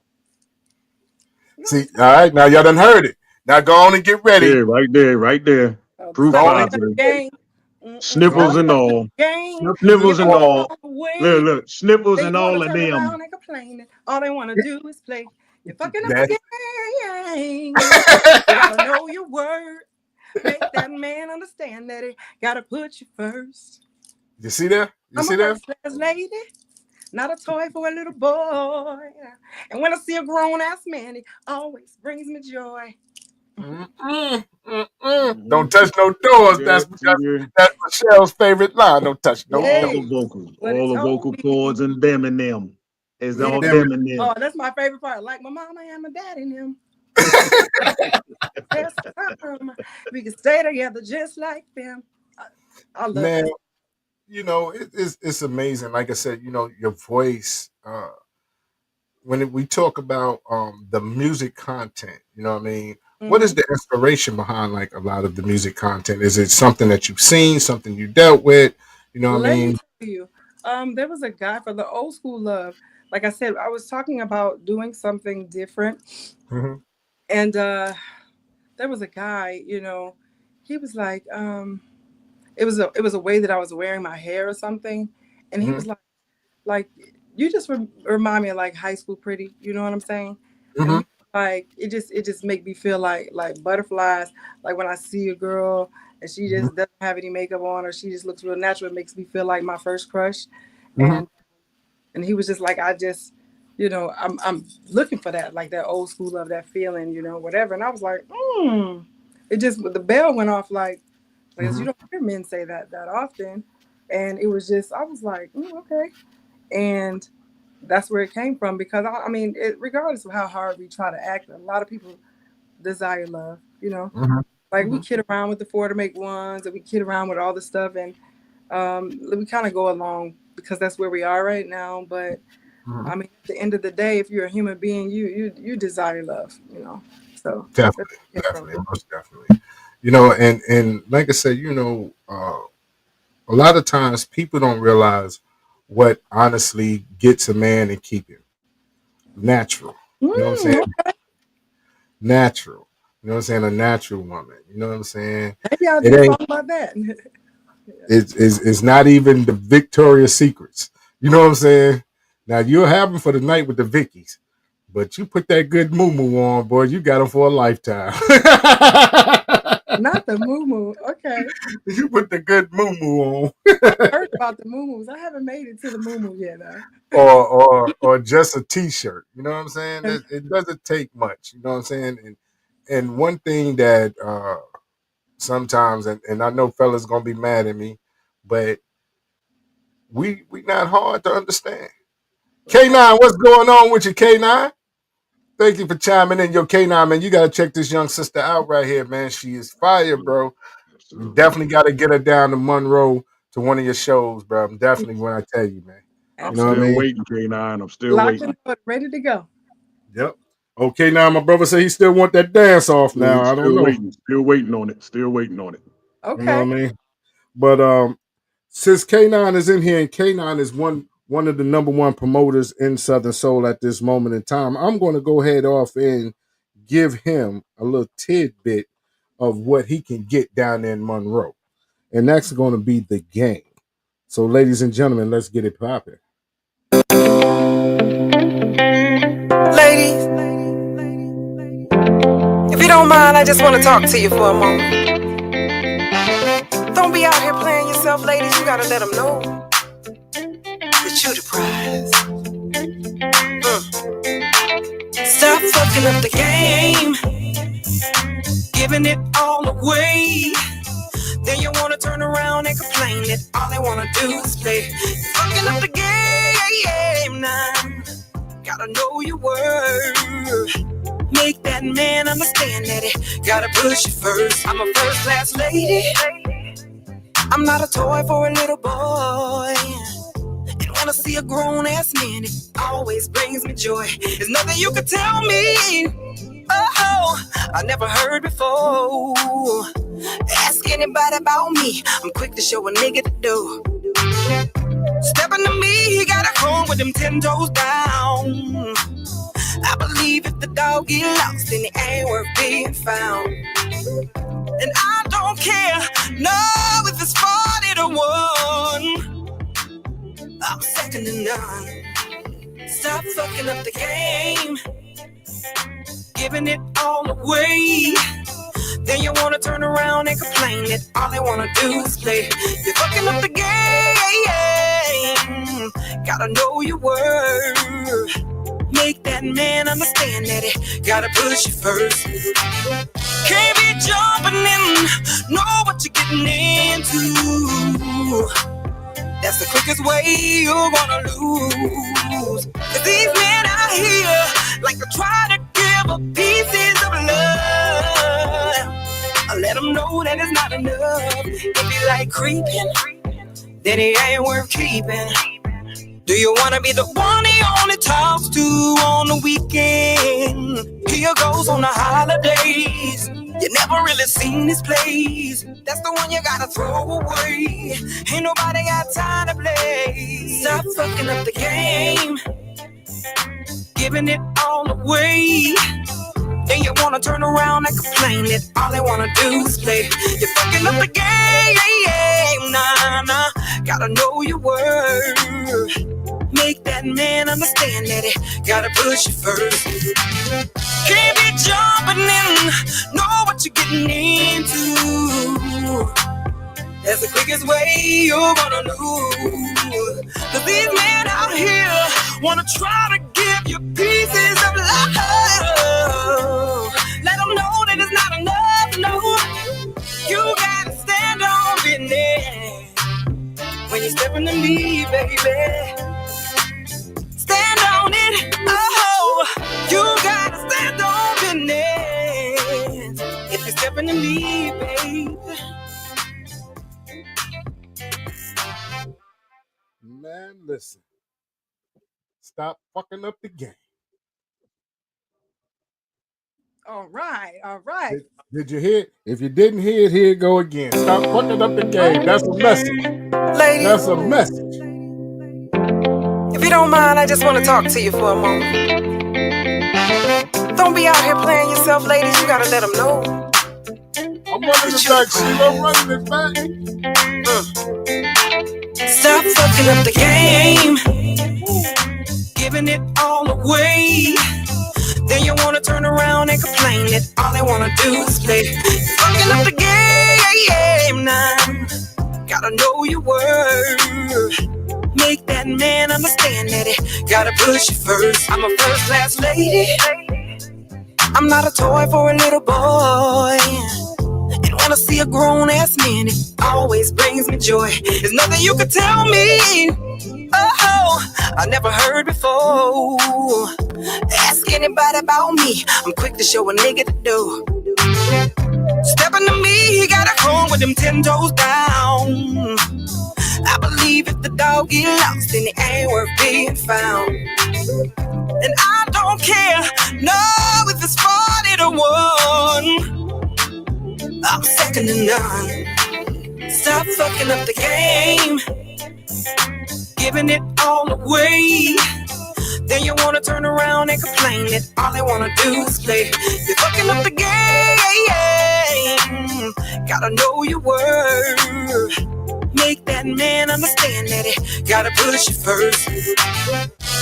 Speaker 7: See, all right, now y'all done heard it. Now go on and get ready.
Speaker 4: Yeah, right there. Proof positive. Sniffles and all. Sniffles and all. Look, sniffles and all of them.
Speaker 6: All they want to do is play. You're fucking up the game. You gotta know your word. Make that man understand that he gotta put you first.
Speaker 7: You see that? You see that?
Speaker 6: I'm a lady, not a toy for a little boy. And when I see a grown-ass man, it always brings me joy.
Speaker 7: Don't touch no doors. That's Michelle's favorite line. Don't touch no doors.
Speaker 4: All the vocal cords and them and them. It's all them and them.
Speaker 6: Oh, that's my favorite part. Like my mama and my daddy and them. We can stay together just like them. I love that.
Speaker 7: You know, it's amazing. Like I said, you know, your voice. When we talk about the music content, you know what I mean? What is the inspiration behind like a lot of the music content? Is it something that you've seen, something you dealt with? You know what I mean?
Speaker 6: Tell you, there was a guy for the old school love. Like I said, I was talking about doing something different. And there was a guy, you know, he was like, it was a way that I was wearing my hair or something. And he was like, you just remind me of like high school pretty, you know what I'm saying? And like it just make me feel like butterflies. Like when I see a girl and she just doesn't have any makeup on, or she just looks real natural, it makes me feel like my first crush. And he was just like, I just, you know, I'm looking for that, like that old school love, that feeling, you know, whatever. And I was like, it just, the bell went off like, because you don't hear men say that often. And it was just, I was like, okay. And that's where it came from, because I mean, regardless of how hard we try to act, a lot of people desire love, you know, like we kid around with the 4 to make ones, and we kid around with all the stuff, and we kind of go along because that's where we are right now. But I mean, at the end of the day, if you're a human being, you desire love, you know. So
Speaker 7: Definitely,
Speaker 6: that's
Speaker 7: definitely, most definitely. You know, and like I said, you know, a lot of times people don't realize what honestly gets a man and keep him natural. You know what I'm saying? Natural. You know what I'm saying? A natural woman. You know what I'm saying?
Speaker 6: Maybe I'll
Speaker 7: It
Speaker 6: do
Speaker 7: ain't.
Speaker 6: something about that.
Speaker 7: It's not even the Victoria's Secrets. You know what I'm saying? Now you'll have them for the night with the Vickies, but you put that good moo moo on, boy, you got them for a lifetime.
Speaker 6: Not the moo moo. Okay.
Speaker 7: You put the good moo moo on,
Speaker 6: I've heard about the moo moos. I haven't made it to the moo moo yet, though.
Speaker 7: or just a T-shirt. You know what I'm saying? It doesn't take much. You know what I'm saying? And one thing that sometimes, and I know fellas gonna be mad at me, but we not hard to understand. K9, what's going on with you, K9? Thank you for chiming in. Yo, K9, man, you got to check this young sister out right here, man. She is fire, bro. You definitely got to get her down to Monroe to one of your shows, bro. I'm definitely when I tell you, man.
Speaker 4: I'm
Speaker 7: You know what I
Speaker 4: still
Speaker 7: mean?
Speaker 4: waiting, K9. I'm still
Speaker 6: Locked
Speaker 4: waiting.
Speaker 6: and ready to go.
Speaker 7: Yep. Okay, now my brother said he still want that dance off now. I don't know.
Speaker 4: Still waiting on it. Still waiting on it.
Speaker 6: Okay.
Speaker 7: You know what I mean? But since K9 is in here and K9 is one of the number one promoters in Southern Soul at this moment in time, I'm going to go ahead off and give him a little tidbit of what he can get down there in Monroe. And that's going to be the game. So, ladies and gentlemen, let's get it popping.
Speaker 8: Ladies, if you don't mind, I just want to talk to you for a moment. Don't be out here playing yourself, ladies. You gotta let them know that you're the prize. Stop fucking up the game, giving it all away. Then you wanna turn around and complain that all they wanna do is play. You're fucking up the game now. Gotta know your worth. Make that man understand that it gotta push you first. I'm a first class lady. I'm not a toy for a little boy. And when I see a grown ass man, it always brings me joy. There's nothing you can tell me, oh, I never heard before. Ask anybody about me, I'm quick to show a nigga the door. Stepping to me, he gotta come with them 10 toes down. I believe if the dog get lost, then it ain't worth being found. And I don't care, no, if it's 40 to 1. I'm second to none. Stop fucking up the game, giving it all away. Then you wanna turn around and complain that all they wanna do is play. You're fucking up the game, gotta know your worth. Make that man understand that it gotta push you first. Can't be jumping in, know what you're getting into. That's the quickest way you're gonna lose. Cause these men out here like to try to give up pieces of love. I let them know that it's not enough. If you like creeping, then it ain't worth keeping. Do you wanna be the one he only talks to on the weekend? Here goes on the holidays. You never really seen this place. That's the one you gotta throw away. Ain't nobody got time to play. Stop fucking up the game, giving it all away. Then you wanna turn around and complain that all they wanna do is play. You're fucking up the game, nah. Gotta know your worth. Make that man understand that it gotta push you first. Can't be jumping in, know what you're getting into. That's the quickest way you're gonna lose. Cause these men out here wanna try to give you pieces of love. Let them know that it's not enough, no. You gotta stand on business when you're stepping to me, baby. Stand on it, oh, you gotta stand on business if you're stepping to me, baby.
Speaker 7: Man, listen. Stop Fucking Up the Game.
Speaker 6: All right.
Speaker 7: Did you hear it? If you didn't hear it, here it go again. Stop fucking up the game. That's a message.
Speaker 8: Ladies,
Speaker 7: That's a message.
Speaker 8: if you don't mind, I just want to talk to you for a moment. Don't be out here playing yourself, ladies. You gotta let them know.
Speaker 7: I'm running it back, Sheila. I'm running it back.
Speaker 8: Stop fucking up the game, giving it all away. Then you wanna turn around and complain that all they wanna do is play. You're fucking up the game now. Gotta know your worth. Make that man understand that he gotta push you first. I'm a first class lady. I'm not a toy for a little boy. And when I see a grown ass man, it always brings me joy. There's nothing you can tell me, oh, I never heard before. Ask anybody about me, I'm quick to show a nigga the door. Stepping to me, he gotta come with them 10 toes down. I believe if the dog get lost, then it ain't worth being found. And I don't care, no, if it's 40 to 1. I'm second to none. Stop fucking up the game, giving it all away. Then you wanna turn around and complain that all they wanna do is play. You're fucking up the game. Gotta know your worth. Make that man understand that he gotta push you first.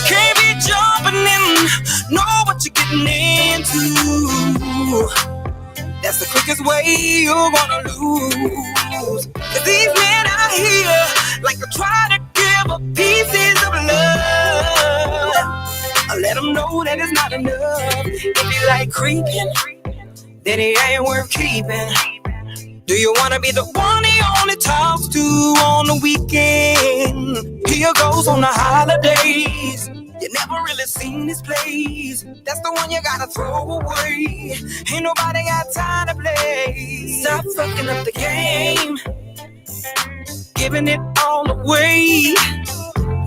Speaker 8: Can't be jumping in, know what you're getting into. That's the quickest way you're gonna lose. Cause these men out here like to try to give up pieces of love. I let them know that it's not enough. If you like creeping, then it ain't worth keeping. Do you wanna be the one he only talks to on the weekend? Here goes on the holidays. You never really seen this place. That's the one you gotta throw away. Ain't nobody got time to play. Stop fucking up the game, giving it all away.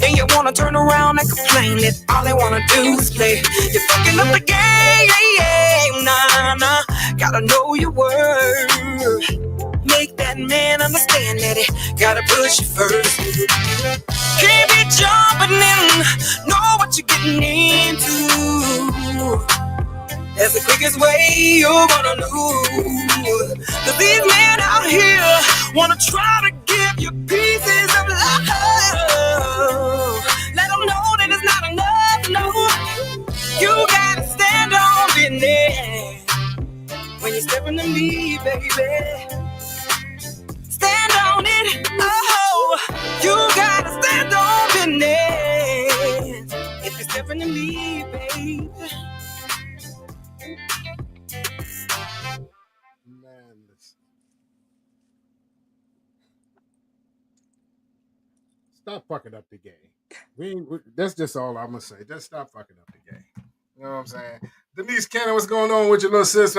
Speaker 8: Then you wanna turn around and complain that all they wanna do is play. You're fucking up the game, nah. Gotta know your worth. Make that man understand that he gotta push you first. Can't be jumping in, know what you're getting into. That's the quickest way you're gonna lose. Cause these men out here wanna try to give you pieces of love. Let them know that it's not enough, no. You gotta stand on business when you're stepping to me, baby. Stand on it, oh, you gotta stand on business if you're stepping to me, baby.
Speaker 7: Man, stop fucking up the game. That's just all I'm gonna say. Just stop fucking up the game. You know what I'm saying? Denise Cannon, what's going on with your little sis?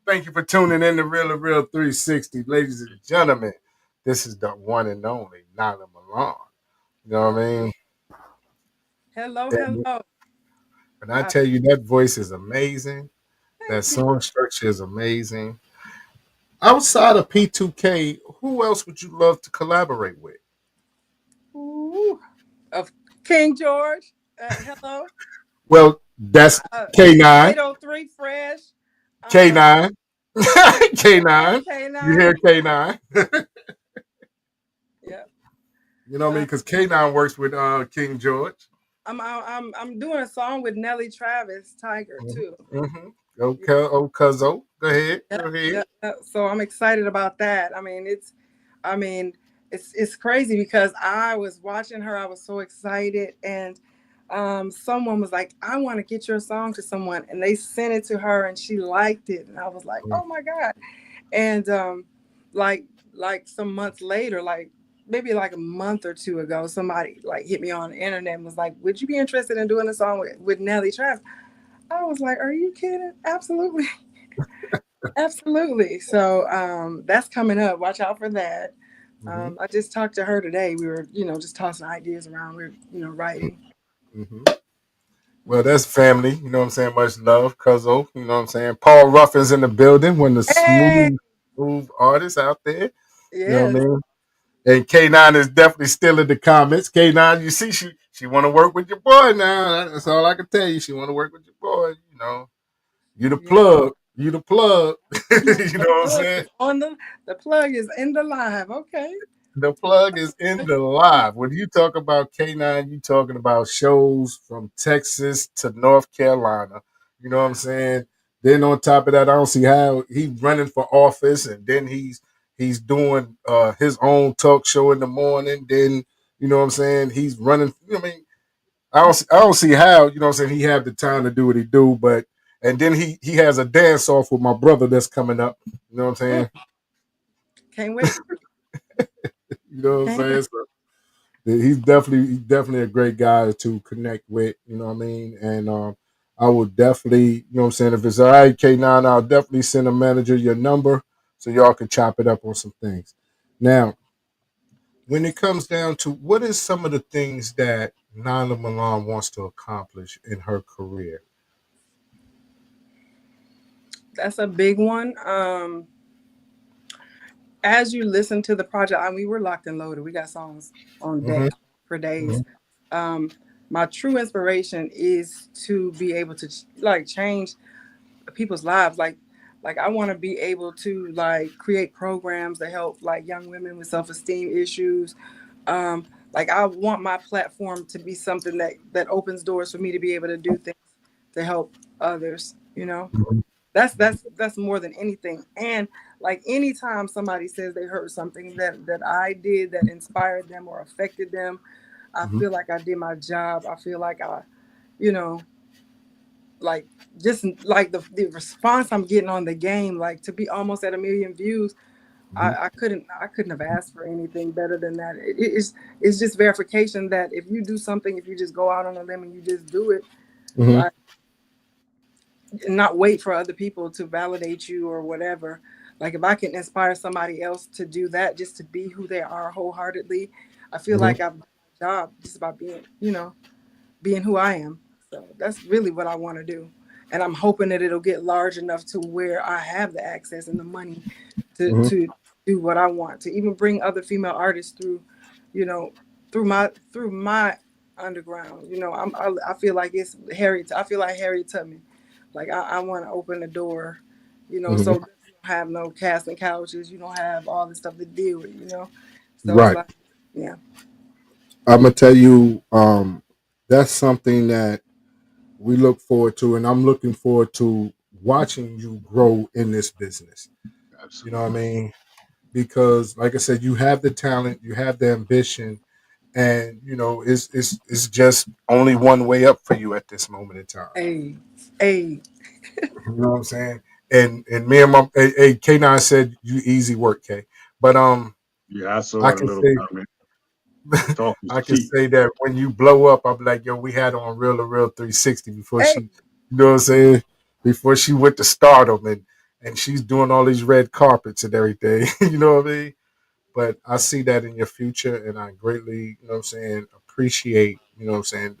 Speaker 7: Thank you for tuning in to Real2reel360, ladies and gentlemen. This is the one and only Nyla Milan. You know what I mean?
Speaker 6: Hello.
Speaker 7: And I tell you, that voice is amazing. That song structure is amazing. Outside of P2K, who else would you love to collaborate with?
Speaker 6: Ooh, of King George. Hello.
Speaker 7: Well, that's K9.
Speaker 6: 803 Fresh.
Speaker 7: K9. K9.
Speaker 6: K9.
Speaker 7: You hear K9?
Speaker 6: Yeah.
Speaker 7: You know what I mean? Because K9 works with King George.
Speaker 6: I'm doing a song with Nelly Travis Tiger too.
Speaker 7: Mm-hmm. Okay, Cuzzo. Go ahead.
Speaker 6: Yeah. So I'm excited about that. It's crazy because I was watching her. I was so excited, and someone was like, "I want to get your song to someone," and they sent it to her, and she liked it, and I was like, "Oh my God!" And like some months later, maybe like a month or two ago, somebody hit me on the internet and was like, "Would you be interested in doing a song with Nelly Travis?" I was like, "Are you kidding? Absolutely." Absolutely. So that's coming up. Watch out for that. I just talked to her today. We were, just tossing ideas around. We were, writing.
Speaker 7: Mm-hmm. Well, that's family. You know what I'm saying? Much love, Cuzzo. You know what I'm saying? Paul Ruffin's in the building, one of the
Speaker 6: Hey,
Speaker 7: smooth artists out there. You know what I
Speaker 6: yes,
Speaker 7: mean? And K9 is definitely still in the comments. K9, you see, she want to work with your boy now. That's all I can tell you. She want to work with your boy. You know, you the
Speaker 6: yes.
Speaker 7: plug. You the plug. You know
Speaker 6: The
Speaker 7: what I'm
Speaker 6: plug
Speaker 7: saying?
Speaker 6: is on the plug is in the live. Okay.
Speaker 7: The plug is in the live. When you talk about K9, you talking about shows from Texas to North Carolina. You know what I'm saying? Then on top of that, I don't see how he's running for office, and then he's doing his own talk show in the morning. Then you know what I'm saying? He's running. You know what I mean? I don't see how you know what I'm saying he have the time to do what he do, but and then he has a dance off with my brother that's coming up. You know what I'm
Speaker 6: Mm,
Speaker 7: saying?
Speaker 6: can't wait.
Speaker 7: You know what I'm
Speaker 6: Can't
Speaker 7: saying?
Speaker 6: wait.
Speaker 7: So he's definitely a great guy to connect with, you know what I mean? And I will definitely, you know what I'm saying, if it's all right, K9, I'll definitely send a manager your number so y'all can chop it up on some things. Now, when it comes down to what is some of the things that Nyla Milan wants to accomplish in her career?
Speaker 6: That's a big one. As you listen to the project, we were locked and loaded. We got songs on
Speaker 7: Mm-hmm,
Speaker 6: deck for days.
Speaker 7: mm-hmm,
Speaker 6: Um, my true inspiration is to be able to like change people's lives. Like I want to be able to like create programs that help like young women with self-esteem issues. Like I want my platform to be something that opens doors for me to be able to do things to help others. You know. That's more than anything. And like anytime somebody says they heard something that I did that inspired them or affected them, I
Speaker 7: mm-hmm,
Speaker 6: feel like I did my job. I feel like I, you know, like just like the response I'm getting on the game, like to be almost at 1 million views,
Speaker 7: mm-hmm,
Speaker 6: I couldn't have asked for anything better than that. It's just verification that if you do something, if you just go out on a limb and you just do it,
Speaker 7: mm-hmm,
Speaker 6: like not wait for other people to validate you or whatever. Like if I can inspire somebody else to do that, just to be who they are wholeheartedly, I feel
Speaker 7: mm-hmm,
Speaker 6: like I've done my job just about being, being who I am. So that's really what I want to do. And I'm hoping that it'll get large enough to where I have the access and the money to
Speaker 7: mm-hmm,
Speaker 6: to do what I want, to even bring other female artists through, you know, through my underground. I feel like it's Harry. I feel like Harry Tubman. Like I want to open the door, so
Speaker 7: mm-hmm.
Speaker 6: you don't have no casting couches. You don't have all the stuff to deal with. So it's
Speaker 7: Right.
Speaker 6: like, yeah.
Speaker 7: I'm gonna tell you, that's something that we look forward to, and I'm looking forward to watching you grow in this business. You know what I
Speaker 4: Absolutely.
Speaker 7: mean? Because, like I said, you have the talent, you have the ambition, and it's just only one way up for you at this moment in time.
Speaker 6: A, a.
Speaker 7: You know what I'm saying? And me and my K9 said you easy work, K. But
Speaker 4: Yeah, I
Speaker 7: I
Speaker 4: saw the
Speaker 7: can
Speaker 4: little
Speaker 7: say
Speaker 4: comment. Talk is
Speaker 7: I can
Speaker 4: cheap.
Speaker 7: say that when you blow up, I'll be like, yo, we had on Real 360 before
Speaker 6: Hey,
Speaker 7: she, you know what I'm saying? Before she went to stardom and she's doing all these red carpets and everything. You know what I mean? But I see that in your future and I greatly, you know what I'm saying, appreciate, you know what I'm saying,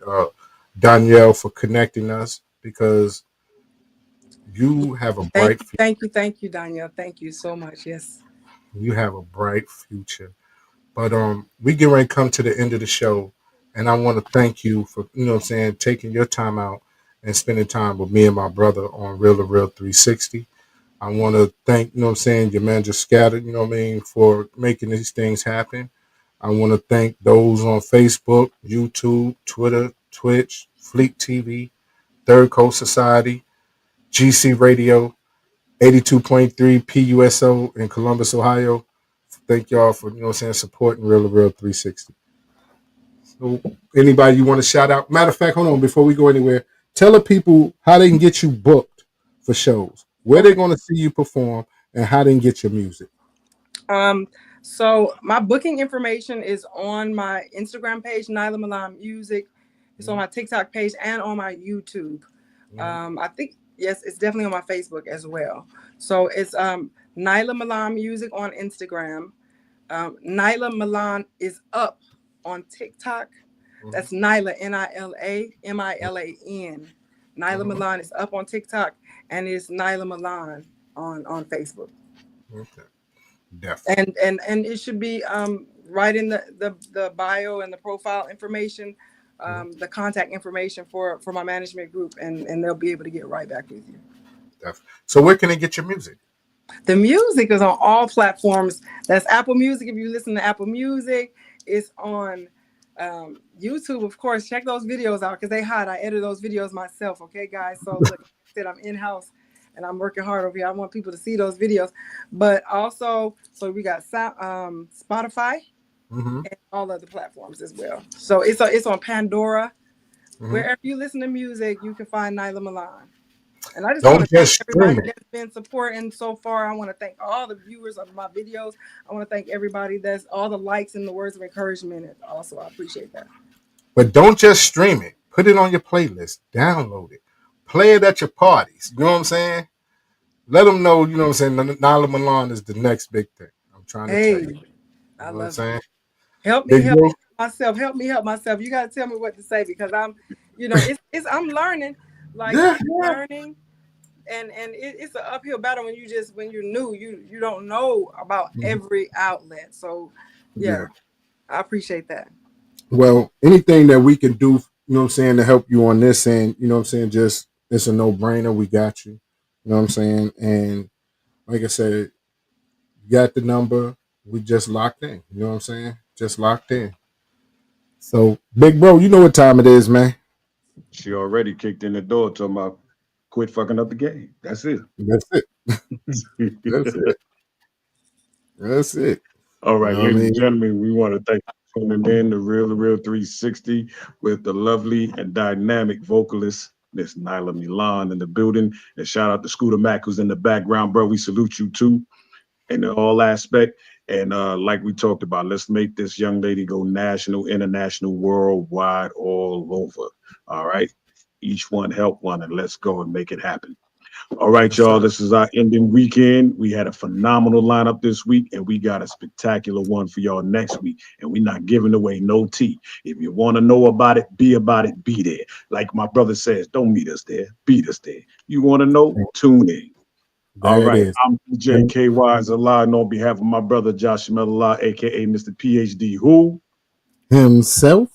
Speaker 7: Danielle for connecting us because you have a
Speaker 6: thank
Speaker 7: bright
Speaker 6: you,
Speaker 7: future.
Speaker 6: thank you, Danielle. Thank you so much. Yes.
Speaker 7: You have a bright future. But we get ready to come to the end of the show, and I want to thank you for what I'm saying taking your time out and spending time with me and my brother on Real 360. I want to thank what I'm saying your man just scattered, you know what I mean, for making these things happen. I want to thank those on Facebook, YouTube, Twitter, Twitch, Fleet TV, Third Coast Society, GC Radio, 82.3 PUSO in Columbus, Ohio. Thank y'all for what I'm saying supporting Real 360. So anybody you want to shout out? Matter of fact, hold on before we go anywhere. Tell the people how they can get you booked for shows, where they're
Speaker 6: Okay.
Speaker 7: going to see you perform, and how they can get your music.
Speaker 6: Um, so my booking information is on my Instagram page, Nyla Milan Music. It's on
Speaker 7: Mm-hmm.
Speaker 6: my TikTok page and on my YouTube. I think yes, it's definitely on my Facebook as well. So it's Nyla Milan Music on Instagram. Nyla Milan is up on TikTok. That's Nyla, Nila Milan. Nyla Milan is up on TikTok, and it's Nyla Milan on Facebook.
Speaker 7: Okay. Definitely.
Speaker 6: And it should be right in the bio and the profile information, the contact information for my management group, and they'll be able to get right back with you.
Speaker 7: Definitely. So where can they get your music?
Speaker 6: The music is on all platforms. That's Apple Music. If you listen to Apple Music, it's on YouTube, of course. Check those videos out because they hot. I edit those videos myself. Okay, guys. So look, I said I'm in-house and I'm working hard over here. I want people to see those videos. But also, so we got Spotify and all other platforms as well. So it's on Pandora. Wherever you listen to music, you can find Nyla Milan. And I just want to thank everybody that's been supporting so far. I want to thank all the viewers of my videos. I want to thank everybody that's all the likes and the words of encouragement. And also, I appreciate that.
Speaker 7: But don't just stream it. Put it on your playlist. Download it. Play it at your parties. You know what I'm saying? Let them know, you know what I'm saying, Nyla Milan is the next big thing. I'm trying to tell you.
Speaker 6: I
Speaker 7: love
Speaker 6: what I'm
Speaker 7: saying?
Speaker 6: Help me help myself. Help me help myself. You got to tell me what to say because I'm, I'm learning. Like I'm learning, and it's an uphill battle when you're new, you don't know about every outlet. So yeah, I appreciate that.
Speaker 7: Well, anything that we can do, you know what I'm saying, to help you on this end, you know what I'm saying, just it's a no-brainer. We got you. You know what I'm saying? And like I said, you got the number. We just locked in. You know what I'm saying? Just locked in. So, big bro, you know what time it is, man.
Speaker 4: She already kicked in the door talking about quit fucking up the game. That's it.
Speaker 7: That's it. That's it. That's it.
Speaker 4: All right, ladies and gentlemen, we want to thank you for tuning in to Real2reel360 with the lovely and dynamic vocalist, Miss Nyla Milan in the building. And shout out to Scooter Mac, who's in the background, bro. We salute you too in all aspect. And like we talked about, let's make this young lady go national, international, worldwide, all over. All right. Each one help one, and let's go and make it happen. All right, y'all. This is our ending weekend. We had a phenomenal lineup this week, and we got a spectacular one for y'all next week. And we're not giving away no tea. If you want to know about it, be there. Like my brother says, don't meet us there, beat us there. You want to know? Tune in. All right, I'm DJ KY Zala, and on behalf of my brother Joshua Allah, aka Mr. PhD, who
Speaker 7: himself.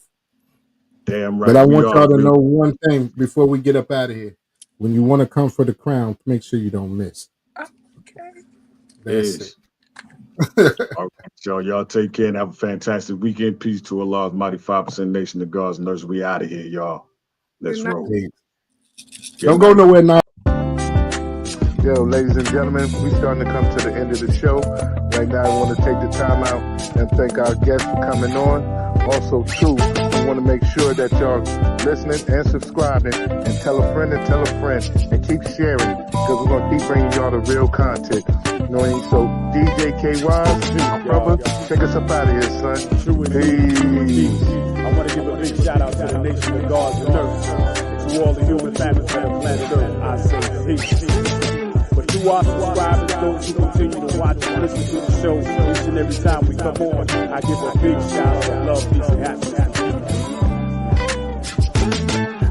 Speaker 4: Damn right.
Speaker 7: But I want y'all to know one thing before we get up out of here. When you want to come for the crown, make sure you don't miss.
Speaker 6: Okay.
Speaker 7: That's
Speaker 4: it. All right, y'all take care and have a fantastic weekend. Peace to Allah's mighty 5% nation, the God's nurse. We out of here, y'all. Let's roll.
Speaker 7: Don't go nowhere now.
Speaker 1: Yo, ladies and gentlemen, we starting to come to the end of the show. Right now, I want to take the time out and thank our guests for coming on. Also, too, we want to make sure that y'all listening and subscribing and tell a friend and keep sharing because we're going to keep bringing y'all the real content. You know what I mean? So, DJ KY, my brother, take us up out of here, son. Peace.
Speaker 9: I want to give a big shout out to the nation of God's nurse, to all the human families of the planet Earth. I say peace. But to our subscribers, those who continue to watch and listen to the show each and every time we come on, I give a big shout out of love, peace, and happiness.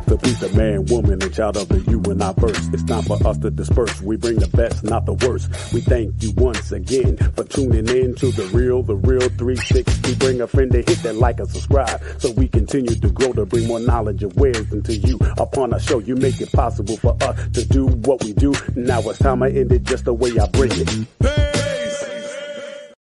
Speaker 9: To be the man, woman, and child of the you and I verse. It's time for us to disperse. We bring the best, not the worst. We thank you once again for tuning in to the Real 360. Bring a friend to hit that like and subscribe so we continue to grow to bring more knowledge and wisdom to you. Upon our show, you make it possible for us to do what we do. Now it's time I end it just the way I bring it.